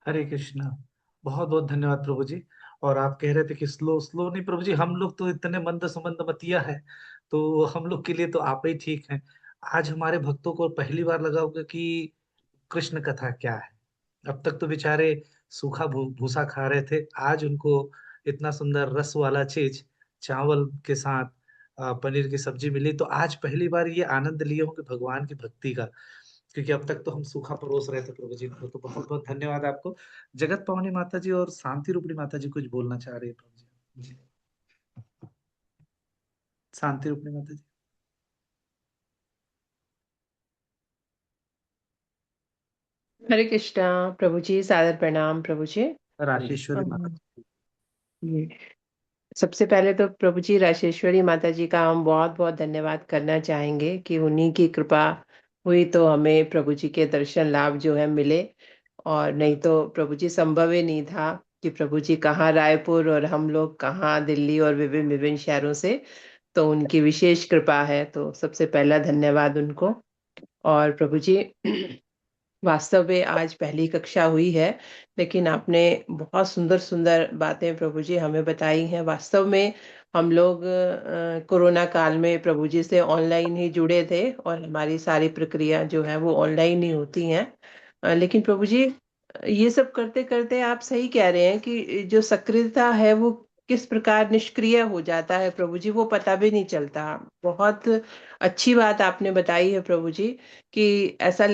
हरे कृष्णा। बहुत बहुत धन्यवाद प्रभु जी। और आप कह रहे थे कि स्लो स्लो नहीं प्रभु जी, हम लोग तो इतने मंद सुमंद मतिया है, तो हम लोग के लिए तो आप ही ठीक हैं। आज हमारे भक्तों को पहली बार लगा होगा कि कृष्ण कथा क्या है। अब तक तो बेचारे सूखा भूसा खा रहे थे, आज उनको इतना सुंदर रस वाला चीज चावल के साथ पनीर की सब्जी मिली, तो आज पहली बार ये आनंद लिए होंगे भगवान की भक्ति का। क्योंकि अब तक तो हम सूखा परोस रहे थे प्रभु जी को। तो बहुत बहुत धन्यवाद आपको। जगत पावनी माता जी और शांति रूपणी माता जी कुछ बोलना चाह रही है प्रभु जी। शांति रूपणी माता जी। हरे कृष्णा प्रभु जी, सादर प्रणाम प्रभु जी। राशेश्वरी माता हम- ये सबसे पहले तो प्रभु जी राजेश्वरी माता जी का हम बहुत बहुत धन्यवाद करना चाहेंगे कि उन्हीं की कृपा हुई तो हमें प्रभु जी के दर्शन लाभ जो है मिले। और नहीं तो प्रभु जी संभव ही नहीं था कि प्रभु जी कहाँ रायपुर और हम लोग कहाँ दिल्ली और विभिन्न विभिन्न शहरों से। तो उनकी विशेष कृपा है, तो सबसे पहला धन्यवाद उनको। और प्रभु जी वास्तव में आज पहली कक्षा हुई है, लेकिन आपने बहुत सुंदर सुंदर बातें प्रभु जी हमें बताई हैं। वास्तव में हम लोग कोरोना काल में प्रभु जी से ऑनलाइन ही जुड़े थे और हमारी सारी प्रक्रिया जो है वो ऑनलाइन ही होती हैं। लेकिन प्रभु जी ये सब करते करते आप सही कह रहे हैं कि जो सक्रियता है वो किस प्रकार निष्क्रिय हो जाता है प्रभु जी, वो पता भी नहीं चलता। बहुत अच्छी बात आपने बताई है प्रभु जी कि ऐसा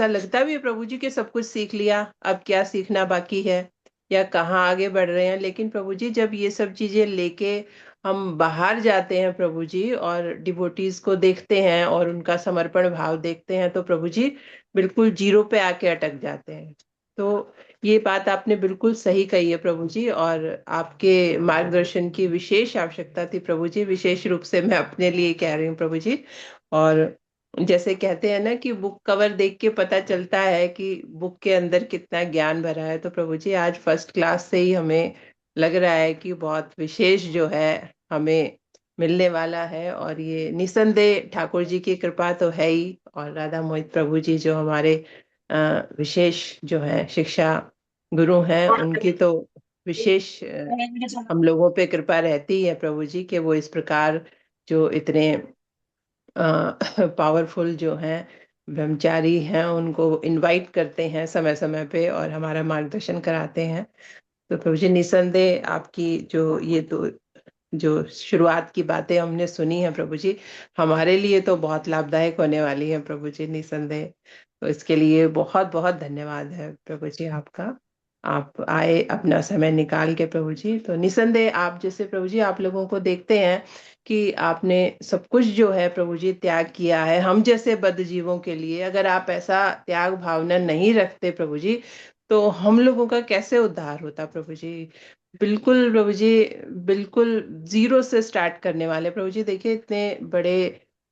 लगता भी है प्रभु जी कि सब कुछ सीख लिया, अब क्या सीखना बाकी है या कहाँ आगे बढ़ रहे हैं। लेकिन प्रभु जी जब ये सब चीजें लेके हम बाहर जाते हैं प्रभु जी और डिवोटीज को देखते हैं और उनका समर्पण भाव देखते हैं, तो प्रभु जी बिल्कुल जीरो पे आके अटक जाते हैं। तो ये बात आपने बिल्कुल सही कही है प्रभु जी, और आपके मार्गदर्शन की विशेष आवश्यकता थी प्रभु जी। विशेष रूप से मैं अपने लिए कह रही हूँ प्रभु जी। और जैसे कहते हैं ना कि बुक कवर देख के पता चलता है कि बुक के अंदर कितना ज्ञान भरा है, तो प्रभु जी आज फर्स्ट क्लास से ही हमें लग रहा है कि बहुत विशेष जो है हमें मिलने वाला है। और ये निसंदेह ठाकुर जी की कृपा तो है ही, और राधा मोहित प्रभु जी जो हमारे विशेष जो है शिक्षा गुरु हैं, उनकी तो विशेष हम लोगों पे कृपा रहती है प्रभु जी कि वो इस प्रकार जो इतने पावरफुल जो हैं ब्रह्मचारी हैं उनको इनवाइट करते हैं समय समय पे और हमारा मार्गदर्शन कराते हैं। तो प्रभु जी निसंदेह आपकी जो ये तो जो शुरुआत की बातें हमने सुनी है प्रभु जी, हमारे लिए तो बहुत लाभदायक होने वाली है प्रभु जी निसंदेह। तो इसके लिए बहुत बहुत धन्यवाद है प्रभु जी आपका। आप आए अपना समय निकाल के प्रभु जी। तो निसंदेह आप जैसे प्रभु जी आप लोगों को देखते हैं कि आपने सब कुछ जो है प्रभु जी त्याग किया है हम जैसे बद्ध जीवों के लिए। अगर आप ऐसा त्याग भावना नहीं रखते प्रभु जी तो हम लोगों का कैसे उद्धार होता प्रभु जी। बिल्कुल प्रभु जी, बिल्कुल जीरो से स्टार्ट करने वाले प्रभु जी। देखिए इतने बड़े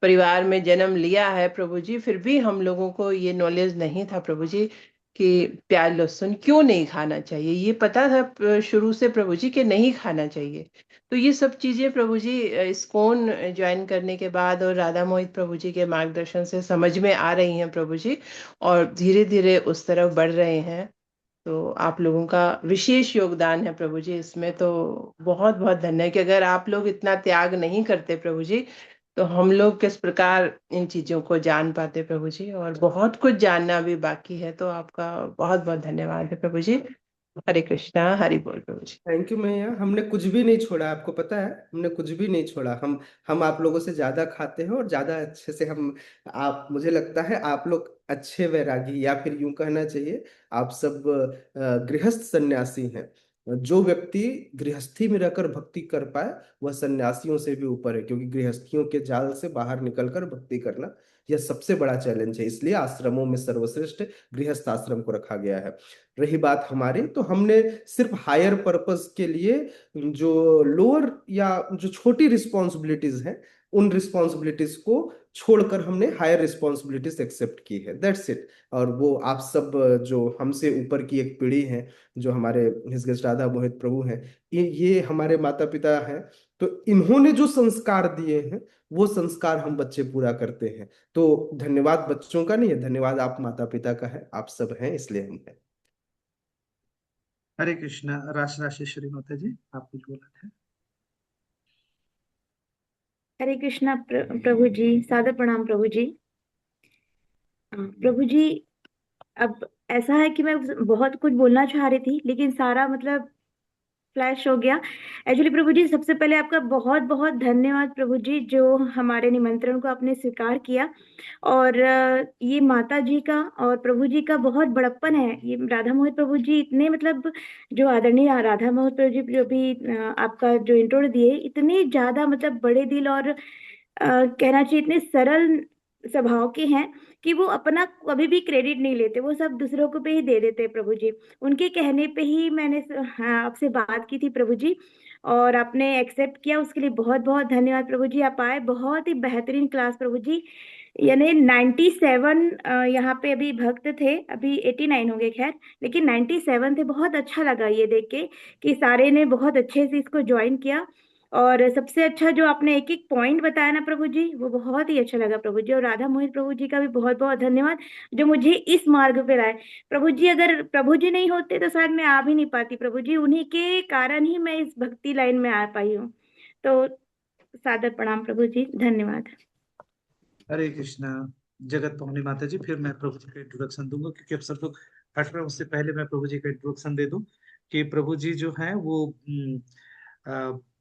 परिवार में जन्म लिया है प्रभु जी, फिर भी हम लोगों को ये नॉलेज नहीं था प्रभु जी कि प्याज लहसुन क्यों नहीं खाना चाहिए। ये पता था शुरू से प्रभु जी कि नहीं खाना चाहिए। तो ये सब चीजें प्रभु जी इस्कॉन ज्वाइन करने के बाद और राधा मोहित प्रभु जी के मार्गदर्शन से समझ में आ रही हैं प्रभु जी, और धीरे धीरे उस तरफ बढ़ रहे हैं। तो आप लोगों का विशेष योगदान है प्रभु जी इसमें। तो बहुत बहुत धन्य है कि अगर आप लोग इतना त्याग नहीं करते प्रभु जी तो हम लोग किस प्रकार इन चीजों को जान पाते प्रभु जी। और बहुत कुछ जानना भी बाकी है। तो आपका बहुत बहुत धन्यवाद है प्रभु जी। हरे कृष्णा, हरि बोल प्रभु जी। थैंक यू मैया। हमने कुछ भी नहीं छोड़ा, आपको पता है, हमने कुछ भी नहीं छोड़ा। हम आप लोगों से ज्यादा खाते हैं और ज्यादा अच्छे से हम, आप, मुझे लगता है आप लोग अच्छे वैरागी, या फिर यूं कहना चाहिए आप सब गृहस्थ सन्यासी हैं। जो व्यक्ति गृहस्थी में रहकर भक्ति कर पाए वह सन्यासियों से भी ऊपर है, क्योंकि गृहस्थियों के जाल से बाहर निकलकर भक्ति करना यह सबसे बड़ा चैलेंज है। इसलिए आश्रमों में सर्वश्रेष्ठ गृहस्थ आश्रम को रखा गया है। रही बात हमारी, तो हमने सिर्फ हायर पर्पस के लिए जो लोअर या जो छोटी रिस्पॉन्सिबिलिटीज हैं उन रिस्पॉन्सिबिलिटीज को छोड़कर हमने हायर रिस्पॉन्सिबिलिटीज एक्सेप्ट की है, दैट्स इट। और वो आप सब जो हमसे ऊपर की एक पीढ़ी है, जो हमारे हिज गेस्ट राधा मोहित प्रभु हैं, ये हमारे माता पिता हैं। तो इन्होंने जो संस्कार दिए हैं वो संस्कार हम बच्चे पूरा करते हैं। तो धन्यवाद बच्चों का नहीं है, धन्यवाद आप माता पिता का है। आप सब हैं इसलिए हम हैं। हरे कृष्णा। राशेश्वरी माता जी, आप कुछ बोला थे? हरे कृष्णा प्रभु जी, सादर प्रणाम प्रभु जी। प्रभु जी, अब ऐसा है कि मैं बहुत कुछ बोलना चाह रही थी लेकिन सारा मतलब फ्लैश हो गया। एक्चुअली प्रभु जी, सबसे पहले आपका बहुत बहुत धन्यवाद प्रभु जी, जो हमारे निमंत्रण को आपने स्वीकार किया। और ये माता जी का और प्रभु जी का बहुत बड़प्पन है। ये राधा मोहित प्रभु जी इतने मतलब, जो आदरणीय राधा मोहित प्रभु जी जो भी आपका जो इंट्रो दिए, इतने ज्यादा मतलब बड़े दिल और कहना चाहिए इतने सरल स्वभाव के हैं कि वो अपना कभी भी क्रेडिट नहीं लेते, वो सब दूसरों को पे ही दे देते हैं प्रभु जी। उनके कहने पे ही मैंने हाँ, आपसे बात की थी प्रभु जी, और आपने एक्सेप्ट किया, उसके लिए बहुत बहुत धन्यवाद प्रभु जी। आप आए, बहुत ही बेहतरीन क्लास प्रभु जी। यानी 97 यहाँ पे अभी भक्त थे, अभी 89 हो गए खैर, लेकिन 97 थे। बहुत अच्छा लगा ये देख के कि सारे ने बहुत अच्छे से इसको ज्वाइन किया। और सबसे अच्छा जो आपने एक एक पॉइंट बताया ना प्रभु जी, वो बहुत ही अच्छा लगा प्रभु जी। और राधा मोहित प्रभु जी का भी बहुत बहुत धन्यवाद, जो मुझे इस मार्ग पे लाए प्रभु जी। अगर प्रभु जी नहीं होते तो शायद मैं आ भी नहीं पाती प्रभु जी, उन्हीं के कारण ही मैं इस भक्ति लाइन में आ पाई हूँ। तो सादर प्रणाम प्रभु जी, धन्यवाद। हरे कृष्णा। जगत पवनी माता जी, फिर मैं प्रभु जी का इंट्रोडक्शन दूंगा, क्योंकि अब सब लोग हट रहे हैं। उससे पहले मैं प्रभु जी का इंट्रोडक्शन दे दूं कि प्रभु जी जो है वो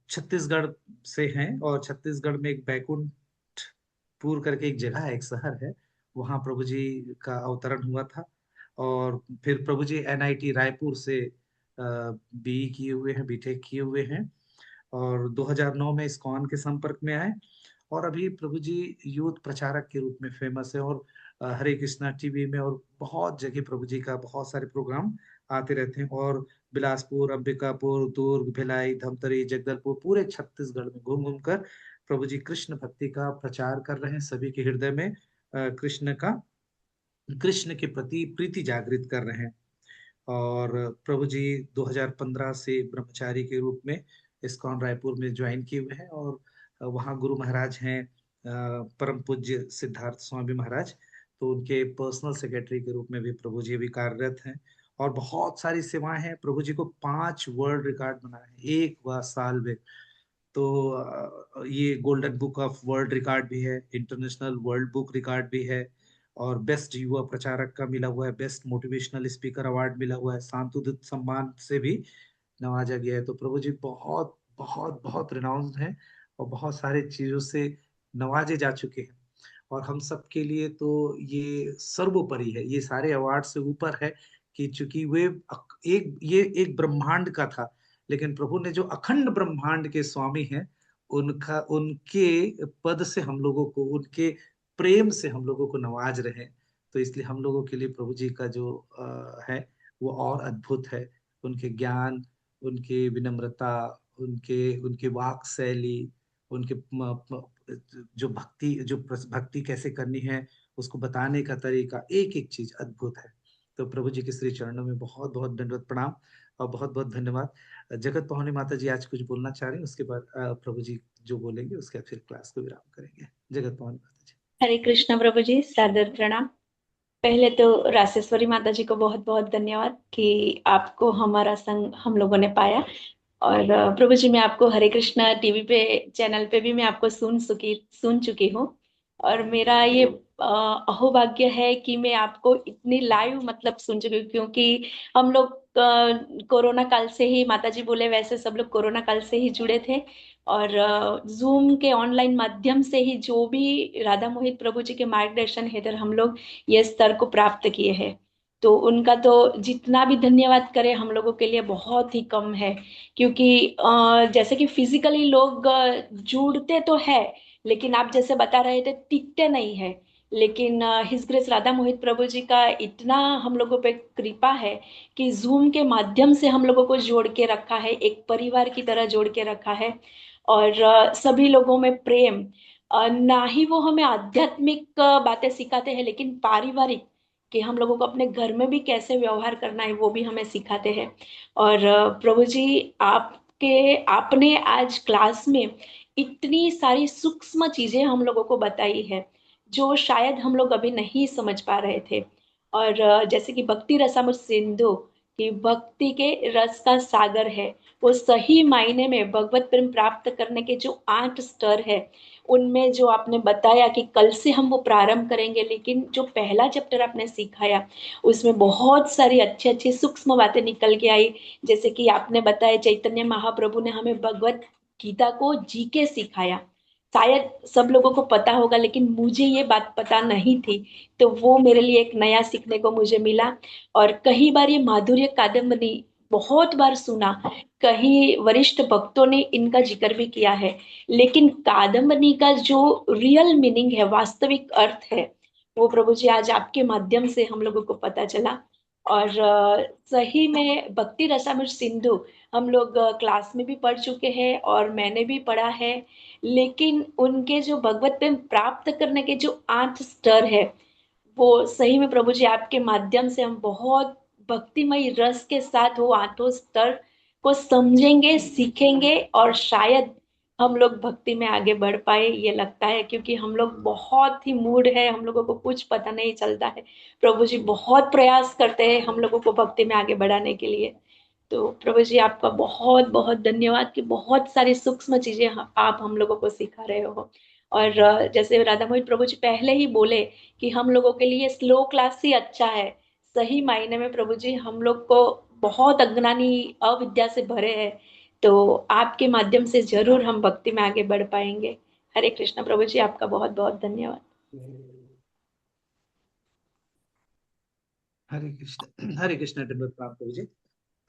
छत्तीसगढ़ से हैं, और छत्तीसगढ़ में एक बैकुंठपुर करके एक जगह है, एक शहर है, वहाँ प्रभु जी का अवतरण हुआ था। और फिर प्रभु जी एनआईटी रायपुर से बीई किए हुए हैं, बीटेक किए हुए हैं, और 2009 में इस्कॉन के संपर्क में आए। और अभी प्रभु जी यूथ प्रचारक के रूप में फेमस है, और हरे कृष्णा टीवी में और बहुत जगह प्रभु जी का बहुत सारे प्रोग्राम आते रहते हैं। और बिलासपुर, अंबिकापुर, दुर्ग, भिलाई, धमतरी, जगदलपुर, पूरे छत्तीसगढ़ में घूम घूम कर प्रभु जी कृष्ण भक्ति का प्रचार कर रहे हैं। सभी के हृदय में कृष्ण के प्रति प्रीति जागृत कर रहे हैं। और प्रभु जी 2015 से ब्रह्मचारी के रूप में इस्कॉन रायपुर में ज्वाइन किए हुए हैं, और वहाँ गुरु महाराज हैं परम पूज्य सिद्धार्थ स्वामी महाराज। तो उनके पर्सनल सेक्रेटरी के रूप में भी प्रभु जी भी कार्यरत हैं। और बहुत सारी सेवाएं हैं। प्रभु जी को 5 वर्ल्ड रिकॉर्ड बनाए हैं एक बार साल में। तो ये golden book of world record भी है, इंटरनेशनल वर्ल्ड बुक रिकॉर्ड भी है, और बेस्ट युवा प्रचारक का मिला हुआ है, बेस्ट मोटिवेशनल स्पीकर अवार्ड मिला हुआ है, शांतुदूत सम्मान से भी नवाजा गया है। तो प्रभु जी बहुत बहुत बहुत रिनाउंस्ड हैं, और बहुत सारे चीजों से नवाजे जा चुके हैं। और हम सब के लिए तो ये सर्वोपरि है, ये सारे अवार्ड से ऊपर है कि चूंकि ये एक ब्रह्मांड का था, लेकिन प्रभु ने जो अखंड ब्रह्मांड के स्वामी हैं, उनके पद से हम लोगों को, उनके प्रेम से हम लोगों को नवाज रहे हैं। तो इसलिए हम लोगों के लिए प्रभु जी का जो है वो और अद्भुत है। उनके ज्ञान, उनके विनम्रता, उनके उनके वाक शैली, उनके जो भक्ति कैसे करनी है उसको बताने का तरीका, एक एक चीज अद्भुत है। तो प्रभु जी के श्री चरणों में बहुत बहुत दंडवत प्रणाम और बहुत बहुत धन्यवाद। जगत पावनी माता जी आज कुछ बोलना चाह रही हैं, उसके बाद प्रभु जी जो बोलेंगे उसके बाद फिर क्लास को विराम करेंगे। जगत पावनी माता जी। हरे कृष्ण प्रभु जी, सादर प्रणाम। पहले तो रासेश्वरी माता जी को बहुत बहुत धन्यवाद कि आपको हमारा संग हम लोगों ने पाया। और प्रभु जी, मैं आपको हरे कृष्णा टीवी पे चैनल पे भी मैं आपको सुन चुकी हूँ। और मेरा ये अहोभाग्य है कि मैं आपको इतनी लाइव मतलब सुन चुकी हूँ, क्योंकि हम लोग कोरोना काल से ही, माता जी बोले वैसे सब लोग कोरोना काल से ही जुड़े थे। और जूम के ऑनलाइन माध्यम से ही जो भी राधा मोहित प्रभु जी के मार्गदर्शन हेतर हम लोग ये स्तर को प्राप्त किए हैं। तो उनका तो जितना भी धन्यवाद करें हम लोगों के लिए बहुत ही कम है। क्योंकि जैसे कि फिजिकली लोग जुड़ते तो है, लेकिन आप जैसे बता रहे थे टिकते नहीं है। लेकिन हिज ग्रेस राधा मोहित प्रभु जी का इतना हम लोगों पे कृपा है कि जूम के माध्यम से हम लोगों को जोड़ के रखा है, एक परिवार की तरह जोड़ के रखा है। और सभी लोगों में प्रेम, ना ही वो हमें आध्यात्मिक बातें सिखाते हैं, लेकिन पारिवारिक, कि हम लोगों को अपने घर में भी कैसे व्यवहार करना है वो भी हमें सिखाते हैं। और प्रभु जी, आपने आज क्लास में इतनी सारी सूक्ष्म चीजें हम लोगों को बताई है जो शायद हम लोग अभी नहीं समझ पा रहे थे। और जैसे कि भक्ति रसामृत सिंधु, कि भक्ति के रस का सागर है, वो सही मायने में भगवत प्रेम प्राप्त करने के जो 8 स्तर है, उनमें जो आपने बताया कि कल से हम वो प्रारंभ करेंगे, लेकिन जो पहला चैप्टर आपने सिखाया उसमें बहुत सारी अच्छी अच्छी सूक्ष्म बातें निकल के आई। जैसे कि आपने बताया चैतन्य महाप्रभु ने हमें भगवत गीता को जी के सिखाया। शायद सब लोगों को पता होगा, लेकिन मुझे ये बात पता नहीं थी। तो वो मेरे लिए एक नया सीखने को मुझे मिला। और कई बार ये माधुर्य कादम्बरी बहुत बार सुना, कहीं वरिष्ठ भक्तों ने इनका जिक्र भी किया है, लेकिन कादम्बरी का जो रियल मीनिंग है, वास्तविक अर्थ है, वो प्रभु जी आज आपके माध्यम से हम लोगों को पता चला। और सही में भक्ति रसामृत सिंधु हम लोग क्लास में भी पढ़ चुके हैं और मैंने भी पढ़ा है। लेकिन उनके जो भगवत प्रेम प्राप्त करने के जो 8 स्तर है, वो सही में प्रभु जी आपके माध्यम से हम बहुत भक्तिमय रस के साथ वो 8 स्तर को समझेंगे, सीखेंगे, और शायद हम लोग भक्ति में आगे बढ़ पाए, ये लगता है। क्योंकि हम लोग बहुत ही मूड है, हम लोगों को कुछ पता नहीं चलता है। प्रभु जी बहुत प्रयास करते हैं हम लोगों को भक्ति में आगे बढ़ाने के लिए। तो प्रभु जी आपका बहुत बहुत धन्यवाद कि बहुत सारी सूक्ष्म चीजें आप हम लोगों को सिखा रहे हो। और जैसे राधा मोहित प्रभु जी पहले ही बोले कि हम लोगों के लिए स्लो क्लास ही अच्छा है। सही मायने में प्रभु जी हम लोग को बहुत अज्ञानी, अविद्या से भरे हैं। तो आपके माध्यम से जरूर हम भक्ति में आगे बढ़ पाएंगे। हरे कृष्ण प्रभु जी, आपका बहुत बहुत धन्यवाद। हरे कृष्ण दंडवत प्रणाम प्रभु जी।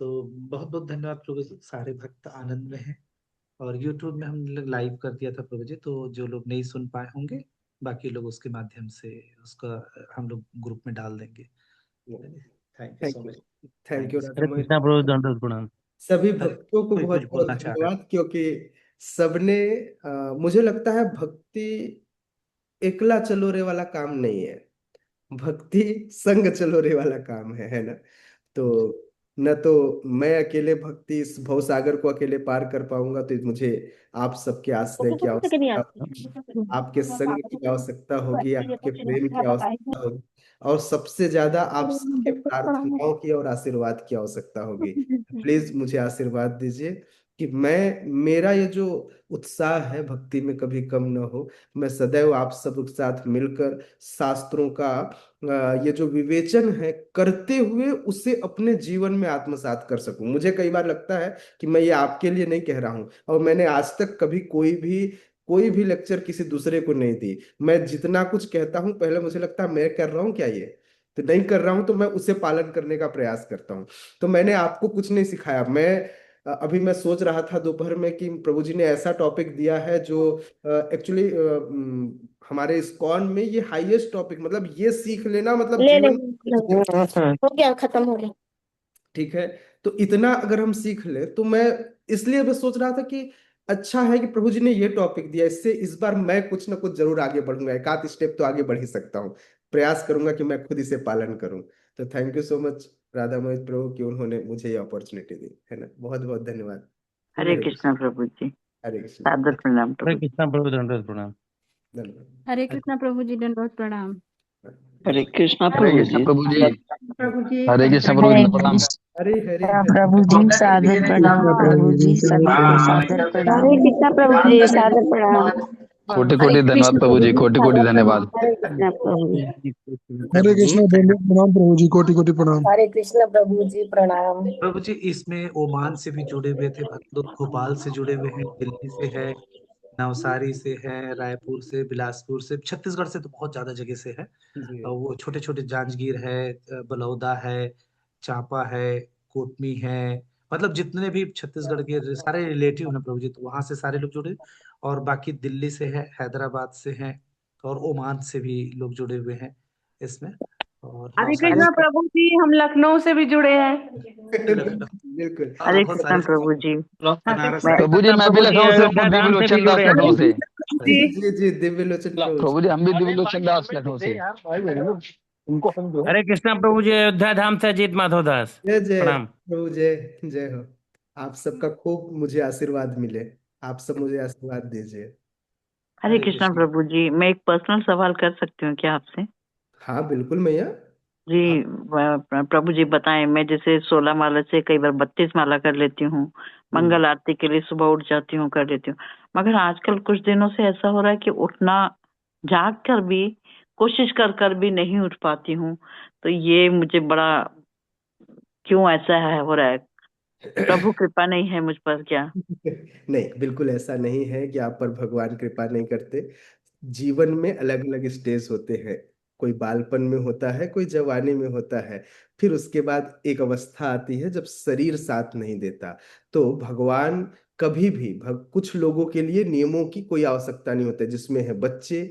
तो बहुत बहुत धन्यवाद प्रभु जी, सारे भक्त आनंद में हैं। और यूट्यूब में हम लाइव कर दिया था प्रभु जी, तो जो लोग नहीं सुन पाए होंगे, बाकी लोग उसके माध्यम से उसका हम लोग ग्रुप में डाल देंगे। Thank you thank so you. Much. Thank you thanks. Radha Hare Mohit. Krishna Prabhu, दंडवत प्रणाम। सभी अरे भक्तों को कोई कुछ बहुत बहुत बोलना चाह रहे धन्यवाद, क्योंकि सबने मुझे लगता है भक्ति एकला चलो रे वाला काम नहीं है, भक्ति संग चलो रे वाला काम है ना। तो न तो मैं अकेले भक्ति इस भवसागर को अकेले पार कर पाऊंगा, तो मुझे आप सबके आश्रय की आवश्यकता होगी, आपके संग की आवश्यकता होगी, आपके प्रेम की आवश्यकता होगी, और सबसे ज्यादा आप सबके प्रार्थनाओं की और आशीर्वाद की आवश्यकता होगी। प्लीज मुझे आशीर्वाद दीजिए कि मेरा ये जो उत्साह है भक्ति में कभी कम न हो। मैं सदैव आप सब के साथ मिलकर शास्त्रों का ये जो विवेचन है करते हुए उसे अपने जीवन में आत्मसात कर सकूं। मुझे कई बार लगता है कि मैं ये आपके लिए नहीं कह रहा हूं, और मैंने आज तक कभी कोई भी लेक्चर किसी दूसरे को नहीं दी। मैं जितना कुछ कहता हूं पहले मुझे लगता है मैं कर रहा हूं क्या ये, तो नहीं कर रहा हूँ तो मैं उसे पालन करने का प्रयास करता हूँ। तो मैंने आपको कुछ नहीं सिखाया। अभी मैं सोच रहा था दोपहर में कि प्रभु जी ने ऐसा टॉपिक दिया है जो एक्चुअली हमारे इस्कॉन में ये हाईएस्ट टॉपिक, मतलब ये सीख लेना मतलब ले ले जीवन। हो गया, खत्म हो गया। ठीक है। तो इतना अगर हम सीख ले तो मैं, इसलिए मैं सोच रहा था कि अच्छा है कि प्रभु जी ने ये टॉपिक दिया, इससे इस बार मैं कुछ ना कुछ जरूर आगे बढ़ूंगा, एक आध स्टेप तो आगे बढ़ ही सकता हूँ। प्रयास करूंगा कि मैं खुद इसे पालन करूं। तो thank you so much Radha Mohit Prabhu कि उन्होंने मुझे ये अपॉर्चुनिटी दी, है ना। बहुत बहुत धन्यवाद। हरे कृष्णा प्रभु जी, हरे कृष्ण। सादर प्रणाम हरे प्रभु जी। कृष्णा प्रभु, दंडवत प्रणाम। धन्यवाद। हरे कृष्णा प्रभु जी, दंडवत प्रणाम। हरे कृष्णा हरे प्रभु कृष्ण जी। प्रभु जी। प्रभु जी हरे कृष्ण प्रभु हरे जी प्रणाम। हरे हरे प्रभु जी, सादर प्रणाम प्रभु जी, सभी को प्रणाम। सादर प्रणाम। हरे कृष्णा प्रभु जी, सादर प्रणाम। कोटि हरे कोटि धन्यवाद कृष्ण प्रभु जी, प्रभु जी, कोटि कोटि सादर धन्यवाद। प्रणाम। हरे कृष्ण प्रभु जी। हरे कृष्णा दंडवत प्रणाम प्रभु जी, कोटि कोटि प्रणाम। हरे कृष्ण प्रभु जी, प्रणाम। प्रभु जी इसमें ओमान से भी जुड़े हुए थे भक्त लोग, भोपाल से जुड़े हुए हैं, दिल्ली से है, नवसारी से है, रायपुर से, बिलासपुर से, छत्तीसगढ़ से तो बहुत ज्यादा जगह से है। जी और वो छोटे छोटे जांजगीर है, बलौदा है, चांपा है, कोटमी है, मतलब जितने भी छत्तीसगढ़ के सारे रिलेटिव हैं प्रभु जी, तो वहां से सारे लोग जुड़े। और बाकी दिल्ली से है, हैदराबाद से है, और ओमान से भी लोग जुड़े हुए हैं इसमें। और हरे नवसारी कृष्णा प्रभु जी, हम लखनऊ से भी जुड़े हैं। लखनऊ, बिल्कुल। हरे बहुत कृष्णा सारे प्रभु जी। बनारस मैं से। प्रभु जी मैं भी लखनऊ से हूँ, दिव्य लोचन दास लखनऊ से। जी जी जी, दिव्य लोचन प्रभु प्रभु जी हम भी दिव्य लोचन दास लखनऊ से। हरे कृष्णा प्रभु जी, अयोध्या धाम से अजीत माधव दास जय जय प्रणाम। प्रभु, जय जय हो। आप सबका खूब मुझे आशीर्वाद मिले। आप सब मुझे आशीर्वाद दीजिए। हरे हरे कृष्णा कृष्ण। प्रभु जी, मैं एक पर्सनल सवाल कर सकती हूँ क्या आपसे? हाँ बिल्कुल मैया। जी, प्रभु जी बताएं। मैं जैसे 16 माला से कई बार 32 माला कर लेती हूँ, मंगल आरती के लिए सुबह उठ जाती हूँ, कर लेती हूँ, मगर आजकल कुछ दिनों से ऐसा हो रहा है कि उठना, जाग कर भी, कोशिश कर कर भी नहीं उठ पाती हूँ। तो ये मुझे बड़ा, क्यों ऐसा है हो रहा है? प्रभु कृपा नहीं है मुझ पर क्या? नहीं, बिल्कुल ऐसा नहीं है कि आप पर भगवान कृपा नहीं करते। जीवन में अलग अलग स्टेज होते हैं। कोई बालपन में होता है, कोई जवानी में होता है, फिर उसके बाद एक अवस्था आती है जब शरीर साथ नहीं देता। तो भगवान कभी भी कुछ लोगों के लिए नियमों की कोई आवश्यकता नहीं होती, जिसमें है बच्चे,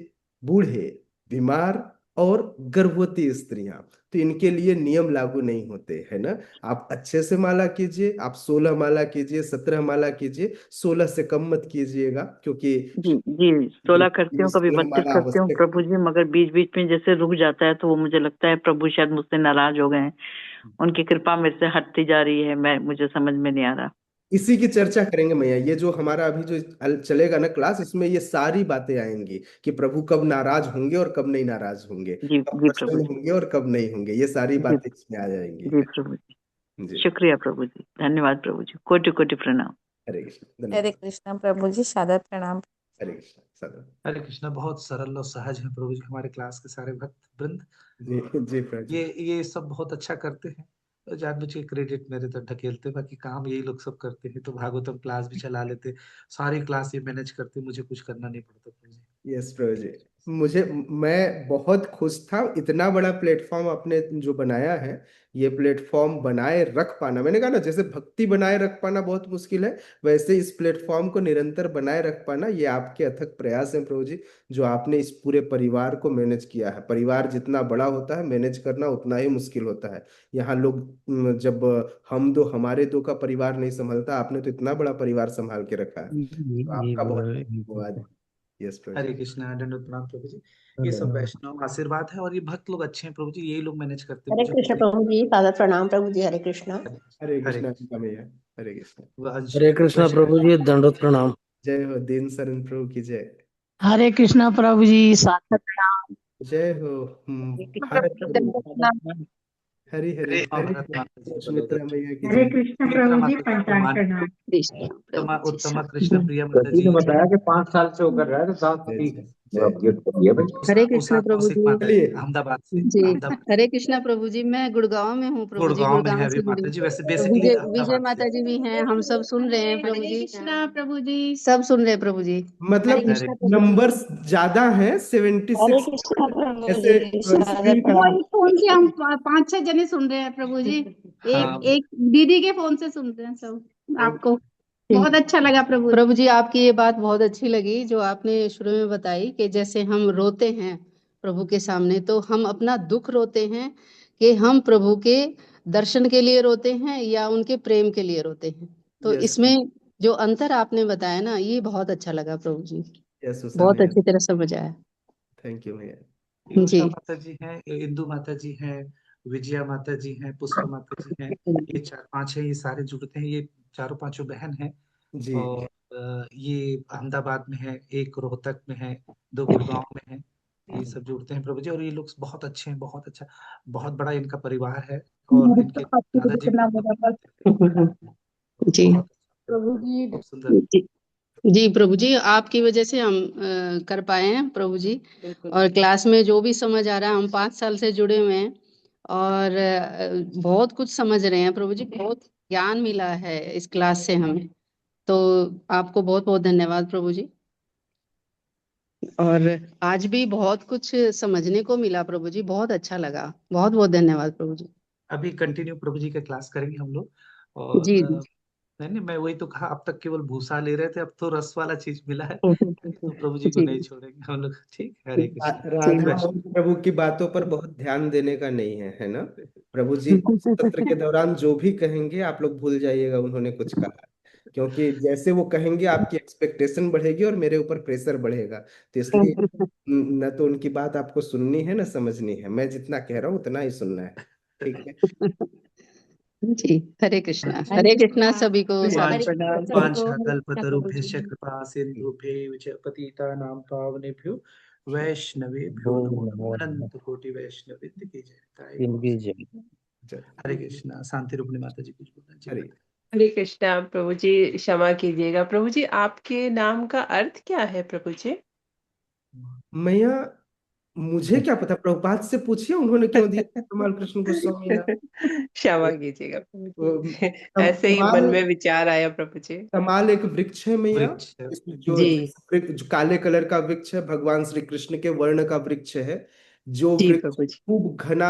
बूढ़े, बीमार और गर्भवती स्त्रियां। तो इनके लिए नियम लागू नहीं होते, है ना। आप अच्छे से माला कीजिए, आप 16 माला कीजिए, 17 माला कीजिए, 16 से कम मत कीजिएगा, क्योंकि जी जी, 16 करती हूँ, कभी 16 32 माला करती हूँ आवश्यक। प्रभु जी, मगर बीच बीच में जैसे रुक जाता है तो वो मुझे लगता है प्रभु शायद मुझसे नाराज हो गए हैं, उनकी कृपा मेरे से हटती जा रही है, मुझे समझ में नहीं आ रहा। इसी की चर्चा करेंगे मैया। ये जो हमारा अभी जो चलेगा ना क्लास, इसमें ये सारी बातें आएंगी कि प्रभु कब नाराज होंगे और कब नहीं नाराज होंगे, जी कब जी प्रभु प्रसन्न जी। होंगे और कब नहीं होंगे। ये सारी जी बातें इसमें आ जाएंगी। जी प्रभु जी, जी। शुक्रिया प्रभु जी, धन्यवाद प्रभु जी, कोटि कोटि प्रणाम। हरे कृष्ण, हरे धन्यवाद। कृष्णा प्रभु जी, सादर प्रणाम। हरे कृष्ण, सदा। हरे कृष्णा। बहुत सरल और सहज है प्रभु जी हमारे क्लास के सारे भक्त वृंद। जी जी प्रभु जी। ये सब बहुत अच्छा करते हैं। तो जानबूझ के क्रेडिट मेरे तरफ ढकेलते हैं, बाकी काम यही लोग सब करते हैं। तो भागवतम क्लास भी चला लेते, सारी क्लास ये मैनेज करते, मुझे कुछ करना नहीं पड़ता प्रभु जी। यस प्रभु जी। मैं बहुत खुश था। इतना बड़ा प्लेटफॉर्म आपने जो बनाया है, ये प्लेटफॉर्म बनाए रख पाना, मैंने कहा ना, जैसे भक्ति बनाए रख पाना बहुत मुश्किल है, वैसे इस प्लेटफॉर्म को निरंतर बनाए रख पाना ये आपके अथक प्रयास हैं प्रभु जी। जो आपने इस पूरे परिवार को मैनेज किया है। परिवार जितना बड़ा होता है, मैनेज करना उतना ही मुश्किल होता है। यहाँ लोग जब हम दो हमारे दो का परिवार नहीं संभलता, आपने तो इतना बड़ा परिवार संभाल के रखा है। तो आपका बहुत धन्यवाद। यस प्रभु जी। हरे कृष्णा, दंडवत प्रणाम प्रभु जी। ये सब वैष्णव आशीर्वाद है, और ये भक्त लोग अच्छे हैं प्रभु जी, यही लोग मैनेज करते हैं हरे मुझे कृष्ण कुछ प्रभु जी, सादर प्रणाम प्रभु जी। हरे कृष्णा। नहीं। हरे हरे कृष्णा कृष्ण। मैया। हरे कृष्ण। हरे कृष्णा प्रभु जी, दंडवत प्रणाम। जय हो दीन शरण प्रभु की जय। हरे कृष्णा प्रभु जी, सादर प्रणाम। जय हो। भारत हरि हरि हरि भरत माता जी, सुमित्रा बलोदर मैया की हरे जय। कृष्ण सुमित्रा प्रभु जी, माता जी, पंचांग हनुमान, प्रणाम। कृष्ण उत्तमा प्रभु जी, उत्तमा कृष्ण प्रिया माता सती जी, ने बताया कि 5 साल से वो कर रहा है, तो 7 जय ठीक जय। है। हरे कृष्णा प्रभु कौशिक जी। माता जी अहमदाबाद से। जी अहमदाबाद हरे कृष्णा प्रभु जी, मैं गुड़गांव में हूँ प्रभु जी, गुड़गांव में है गुड़गांव अभी से जुड़ी माता जी, वैसे हूँ। बेसिकली विजय अहमदाबाद से। माता जी भी हैं, हम सब सुन रहे हैं प्रभु जी। कृष्णा प्रभु जी, सब सुन रहे हैं प्रभु जी। मतलब हरे नंबर्स ज्यादा हैं, 76 ऐसे स्क्रीन का वही फोन से हम 5-6 जने सुन रहे हैं प्रभु जी। हाँ। एक दीदी के फोन से सुन रहे हैं सब। आपको बहुत अच्छा लगा प्रभु। प्रभु जी, आपकी ये बात बहुत अच्छी लगी जो आपने शुरू में बताई कि जैसे हम रोते हैं प्रभु के सामने, तो हम अपना दुख रोते हैं कि हम प्रभु के दर्शन के लिए रोते हैं या उनके प्रेम के लिए रोते हैं। तो यस इसमें जो अंतर आपने बताया ना, ये बहुत अच्छा लगा प्रभु जी, यस बहुत मैया, अच्छी तरह समझ आया। थैंक यू मैया। जी उषा माता जी हैं, इंदु माता जी हैं, विजया माता जी हैं, पुष्प माता जी हैं, ये 4-5 है, ये सारे जुड़ते हैं, ये चारों पांचों बहन हैं। जी और ये अहमदाबाद में है, एक रोहतक में है, 2 गुड़गांव में है। ये सब जुड़ते हैं प्रभु जी, और ये लोग बहुत अच्छे हैं, बहुत अच्छा, बहुत बड़ा इनका परिवार है। और इनके दादाजी जी बहुत प्रभु जी। बहुत सुंदर। जी प्रभु जी, आपकी वजह से हम कर पाए हैं प्रभु जी। और क्लास में जो भी समझ आ रहा है, हम 5 साल से जुड़े हुए हैं और बहुत कुछ समझ रहे हैं प्रभु जी, बहुत ज्ञान मिला है इस क्लास से हमें। तो आपको बहुत बहुत धन्यवाद प्रभु जी। और आज भी बहुत कुछ समझने को मिला प्रभु जी, बहुत अच्छा लगा, बहुत बहुत धन्यवाद प्रभु जी। अभी कंटिन्यू प्रभु जी का क्लास करेंगे हम लोग। और जी जी। नहीं नहीं, मैं वही तो कहा, अब तक केवल भूसा ले रहे थे, अब तो रस वाला चीज मिला है, तो प्रभु जी को जी नहीं छोड़ेंगे हम लोग। ठीक, हरे कृष्ण। राधा वैष्णव और प्रभु की बातों पर बहुत ध्यान देने का नहीं है ना। प्रभु जी इस सत्र के दौरान जो भी कहेंगे आप लोग भूल जाइएगा उन्होंने कुछ कहा, क्योंकि जैसे वो कहेंगे आपकी एक्सपेक्टेशन बढ़ेगी और मेरे ऊपर प्रेशर बढ़ेगा। तो इसलिए न तो उनकी बात आपको सुननी है, न समझनी है, मैं जितना कह रहा हूँ उतना ही सुनना है। ठीक है जी हरे कृष्णा सभी को सादर प्रणाम। वाञ्छाकल्पतरुभ्यश्च कृपा सिन्धुभ्यैव च पतितानां पावनेभ्यो वैष्णवेभ्यो नमो नमः। अनंत कोटि वैष्णवृंद की जय। हरे कृष्णा। शांति रूपणी माता जी कुछ बोलना चाहिए। हरे हरे कृष्णा प्रभु जी, क्षमा कीजिएगा प्रभु जी, आपके नाम का अर्थ क्या है प्रभु जी? मैया, मुझे क्या पता, प्रभुपाद से पूछिए उन्होंने क्यों दिया कमाल कृष्ण गोस्वामी नाम। क्षमा कीजिएगा प्रभु वो, जी, ऐसे ही मन में विचार आया प्रभु जी। कमाल एक वृक्ष है मैया, वृक्ष है। जो जो काले कलर का वृक्ष है, भगवान श्री कृष्ण के वर्ण का वृक्ष है। जो जी वृक्ष प्रभु जी। खूब घना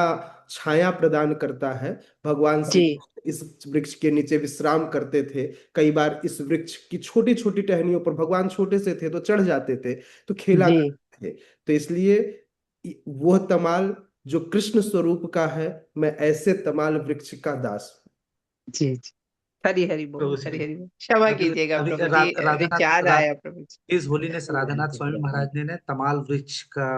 छाया प्रदान करता है। भगवान श्री जी कृष्ण इस वृक्ष के नीचे विश्राम करते थे। कई बार इस वृक्ष की छोटी छोटी टहनियों पर, भगवान छोटे से थे तो चढ़ जाते थे, तो खेला जी करते थे। तो इसलिए वह तमाल जो कृष्ण स्वरूप का है, मैं ऐसे तमाल वृक्ष का दास हूँ। जी जी। हरी हरी बोल, प्रभु हरी जी, हरी बोल। क्षमा अभी कीजिएगा अभी प्रभु जी, विचार आया प्रभु जी। इस होलीनेस राधानाथ स्वामी महाराज ने तमाल वृक्ष का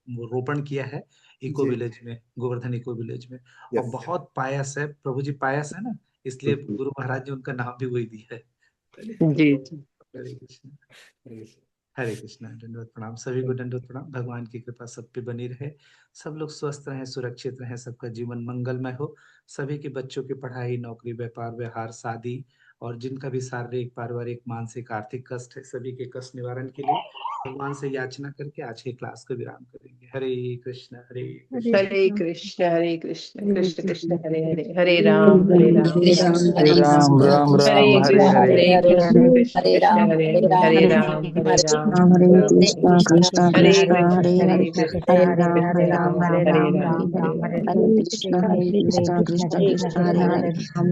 वो रोपण किया है इको जी विलेज में, गोवर्धन इको विलेज में। और यस बहुत पायस है प्रभु जी, पायस है ना, इसलिए गुरु महाराज ने उनका नाम भी वही दिया है। जी जी। हरे कृष्ण। हरे कृष्णा। दंडवत प्रणाम सभी को, दंडवत प्रणाम। भगवान की कृपा सब पे बनी रहे, सब लोग स्वस्थ रहें, सुरक्षित रहें, सबका जीवन मंगलमय हो। सभी के बच्चों की पढ़ाई, नौकरी, व्यापार, व्यवहार, शादी, और जिनका भी शारीरिक, पारिवारिक, मानसिक, आर्थिक कष्ट है, सभी के कष्ट निवारण के लिए भगवान से याचना करके आज के क्लास को विराम करेंगे। हरे कृष्ण हरे कृष्ण हरे कृष्ण कृष्ण कृष्ण हरे हरे, हरे राम हरे राम राम हरे राम हरे हरे। कृष्ण कृष्ण कृष्ण हरे हरे राम राम हरे कृष्णा कृष्णा हरे कृष्णा हरे कृष्ण हरे कृष्ण हरे कृष्ण राम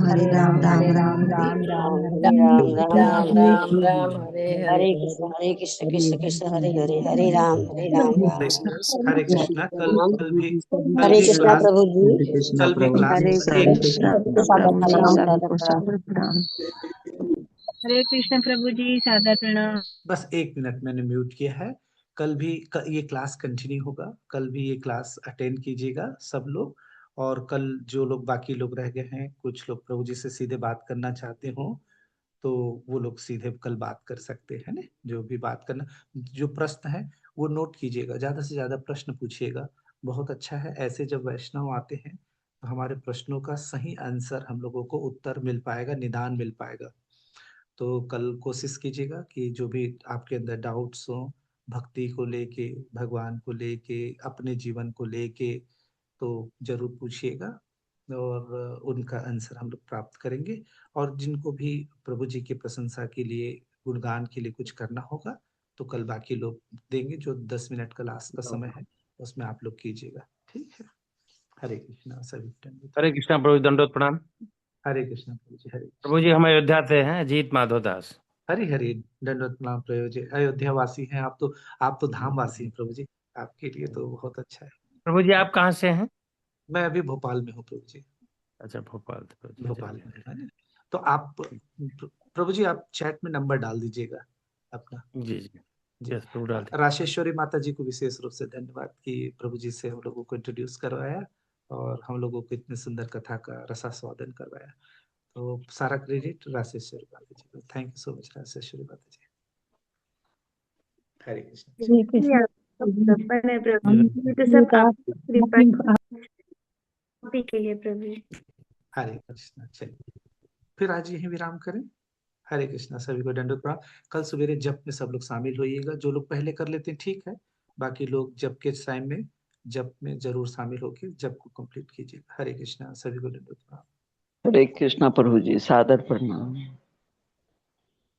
हरे राम राम हरे राम राम हरे हरे हरे राम। हरे कृष्णा कृष्णा कृष्णा हरे हरे हरे राम राम राम हरे राम राम राम हरे कृष्ण कृष्ण कृष्ण हरे हरे, हरे राम राम। हरे कृष्णा। कल हरे भी कृष्णा क्लास, प्रभु जी। कल भी क्लास हरे एक, कृष्णा प्रभु जी सभी को सादर प्रणाम। हरे कृष्ण प्रभु जी, सादर प्रणाम। बस 1 मिनट मैंने म्यूट किया है। कल भी ये क्लास कंटिन्यू होगा, कल भी ये क्लास अटेंड कीजिएगा सब लोग। और कल जो लोग बाकी लोग रह गए हैं, कुछ लोग प्रभु जी से सीधे बात करना चाहते हो तो वो लोग सीधे कल बात कर सकते हैं ना। जो भी बात करना, जो प्रश्न है वो नोट कीजिएगा, ज्यादा से ज्यादा प्रश्न पूछिएगा। बहुत अच्छा है, ऐसे जब वैष्णव आते हैं तो हमारे प्रश्नों का सही आंसर, हम लोगों को उत्तर मिल पाएगा, निदान मिल पाएगा। तो कल कोशिश कीजिएगा कि जो भी आपके अंदर डाउट्स हो, भक्ति को लेके, भगवान को लेके, अपने जीवन को लेके, तो जरूर पूछिएगा और उनका आंसर हम लोग प्राप्त करेंगे। और जिनको भी प्रभु जी की प्रशंसा के लिए, गुणगान के लिए कुछ करना होगा तो कल बाकी लोग देंगे। जो 10 मिनट का लास्ट का समय है उसमें आप लोग कीजिएगा, ठीक है। हरे कृष्णा सभी। हरे कृष्णा प्रभु जी, दंडोत प्रणाम। हरे कृष्णा प्रभु जी। हरे प्रभु जी हम अयोध्या से हैं, अजीत माधव दास। हरे हरे दंडवत प्रणाम प्रभु जी। अयोध्या वासी हैं आप तो धाम वासी हैं प्रभु जी, आपके लिए तो बहुत अच्छा है। प्रभु जी आप कहाँ से हैं? मैं अभी भोपाल में हूँ प्रभु जी। अच्छा भोपाल से, प्रभु जी, भोपाल चलिए। में है ना। तो आप प्रभु जी आप चैट में नंबर डाल दीजिएगा अपना। जी जी जी। यस प्रभु डाल दीजिए। राशेश्वरी माता जी को विशेष रूप से धन्यवाद कि प्रभु जी से हम लोगों को इंट्रोड्यूस करवाया और हम लोगों को इतनी सुंदर कथा का रसास्वादन करवाया। तो सारा क्रेडिट राशेश्वरी माता जी को। Thank you so much Rasheshwari माता जी। हरे कृष्ण। जी, आप संपन्न है प्रभु जी, तो सब आपकी कृपा ही के लिए प्रभु जी। हरे कृष्ण। चलिए फिर आज यही विराम करें। हरे कृष्णा सभी को दंडवत प्रणाम। कल सवेरे जप में सब लोग शामिल होइएगा। जो लोग पहले कर लेते हैं ठीक है, बाकी लोग जप के टाइम में जप में जरूर शामिल होकर जप को कंप्लीट कीजिएगा। हरे कृष्णा सभी को दंडवत प्रणाम। हरे कृष्णा प्रभु जी, सादर प्रणाम।